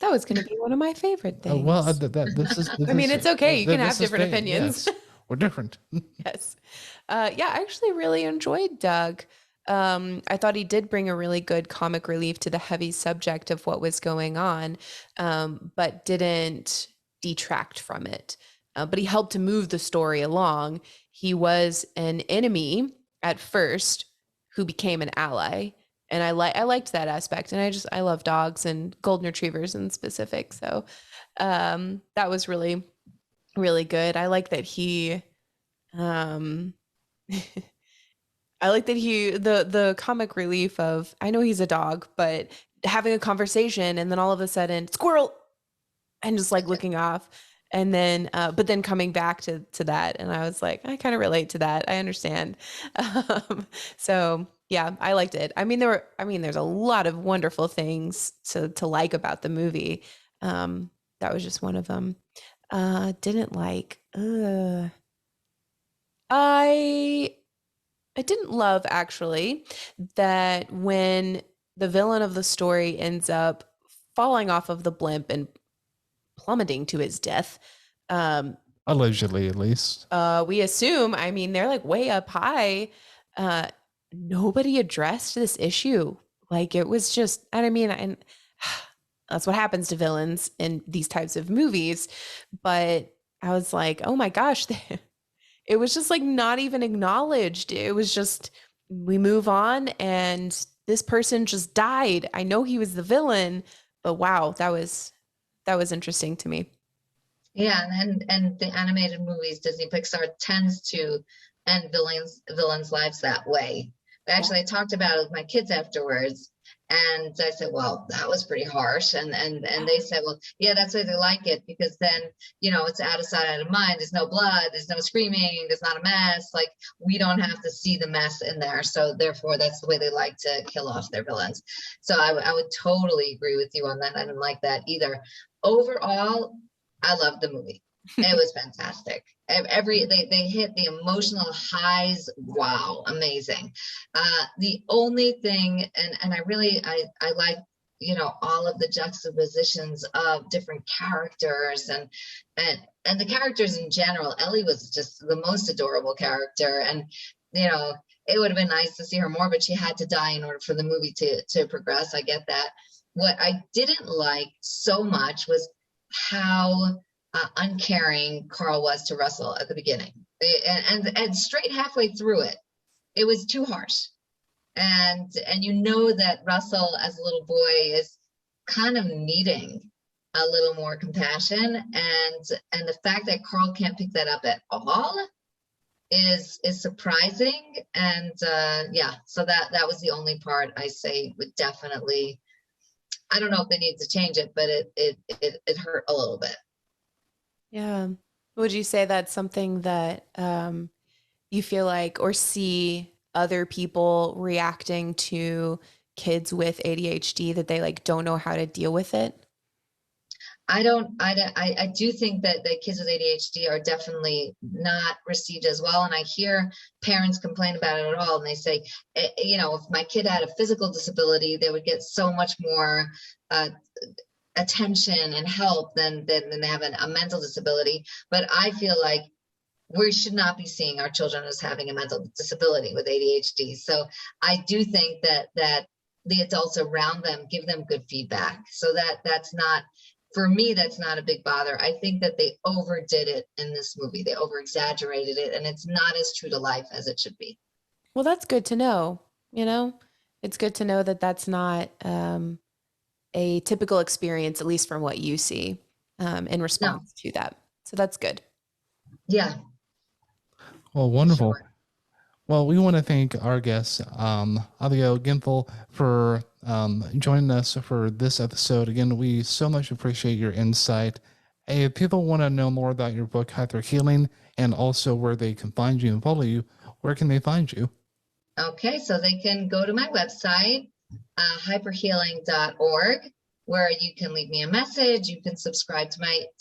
that was going to be one of my favorite things. Well, this I mean, it's okay. You can have different fate. opinions. Yes, we're different. Yes. Yeah, I actually really enjoyed Doug. I thought he did bring a really good comic relief to the heavy subject of what was going on, but didn't detract from it. But he helped to move the story along. He was an enemy at first who became an ally. And I liked that aspect. And I love dogs and golden retrievers in specific. So that was really, really good. I like that he I like that the comic relief of, I know he's a dog, but having a conversation and then all of a sudden squirrel and just like looking off, and then but then coming back to that, and I was like, I kind of relate to that. I understand. So yeah, I liked it. I mean, there's a lot of wonderful things to like about the movie. That was just one of them. Didn't like. I didn't love actually that when the villain of the story ends up falling off of the blimp and plummeting to his death. Allegedly, at least. We assume, I mean, they're like way up high. Nobody addressed this issue. Like it was just, and I mean, and that's what happens to villains in these types of movies. But I was like, oh my gosh, it was just like not even acknowledged. It was just, we move on and this person just died. I know he was the villain, but wow, that was interesting to me. Yeah, and the animated movies, Disney Pixar tends to end villains' lives that way. But actually, I talked about it with my kids afterwards, and I said, "Well, that was pretty harsh." And they said, "Well, yeah, that's why they like it, because then it's out of sight, out of mind. There's no blood, there's no screaming, there's not a mess. Like we don't have to see the mess in there. So therefore, that's the way they like to kill off their villains." So I would totally agree with you on that. I didn't like that either. Overall, I loved the movie. It was fantastic. They hit the emotional highs. Wow, amazing. The only thing, and I like all of the juxtapositions of different characters and the characters in general. Ellie was just the most adorable character, and it would have been nice to see her more, but she had to die in order for the movie to progress. I get that. What I didn't like so much was how uncaring Carl was to Russell at the beginning, and straight halfway through it, it was too harsh. And that Russell as a little boy is kind of needing a little more compassion, and the fact that Carl can't pick that up at all is surprising. And so that was the only part I say would definitely, I don't know if they need to change it, but it hurt a little bit. Yeah. Would you say that's something that you feel like or see other people reacting to kids with ADHD that they like don't know how to deal with it? I do think that the kids with ADHD are definitely not received as well. And I hear parents complain about it at all. And they say, if my kid had a physical disability, they would get so much more attention and help than they have a mental disability. But I feel like we should not be seeing our children as having a mental disability with ADHD. So I do think that the adults around them give them good feedback. So that's not, for me, that's not a big bother. I think that they overdid it in this movie. They over-exaggerated it, and it's not as true to life as it should be. Well, that's good to know. It's good to know that that's not a typical experience, at least from what you see in response to that. So that's good. Yeah. Well, wonderful. Sure. Well, we want to thank our guest, Avigail Gimpel, for joining us for this episode. Again, we so much appreciate your insight. Hey, if people want to know more about your book, Hyper Healing, and also where they can find you and follow you, where can they find you? Okay, so they can go to my website, hyperhealing.org, where you can leave me a message. You can subscribe to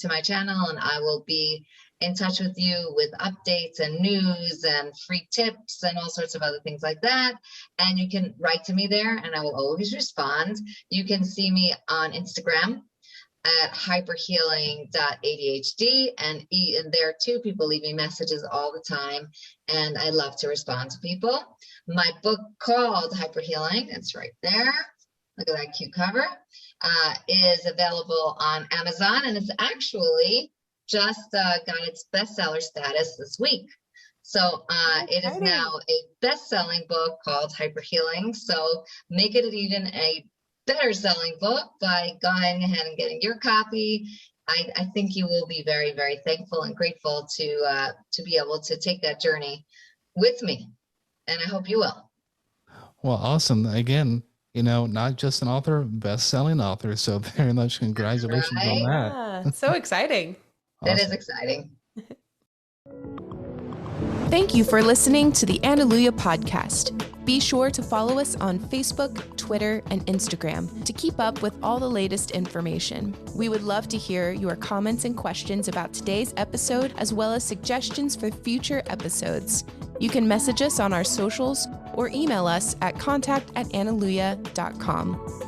my channel, and I will be in touch with you with updates and news and free tips and all sorts of other things like that. And you can write to me there, and I will always respond. You can see me on Instagram at hyperhealing.adhd, and there too, people leave me messages all the time, and I love to respond to people. My book called Hyper Healing, it's right there. Look at that cute cover. Is available on Amazon, and it's actually just got its bestseller status this week. So it is now a best-selling book called Hyper Healing. So make it even a better-selling book by going ahead and getting your copy. I think you will be very, very thankful and grateful to be able to take that journey with me, and I hope you will. Well, awesome. Again, not just an author, best-selling author. So very much congratulations on that. Yeah, so exciting. Awesome. It is exciting. Thank you for listening to the Analuia podcast. Be sure to follow us on Facebook, Twitter, and Instagram to keep up with all the latest information. We would love to hear your comments and questions about today's episode, as well as suggestions for future episodes. You can message us on our socials or email us at contact@analuia.com.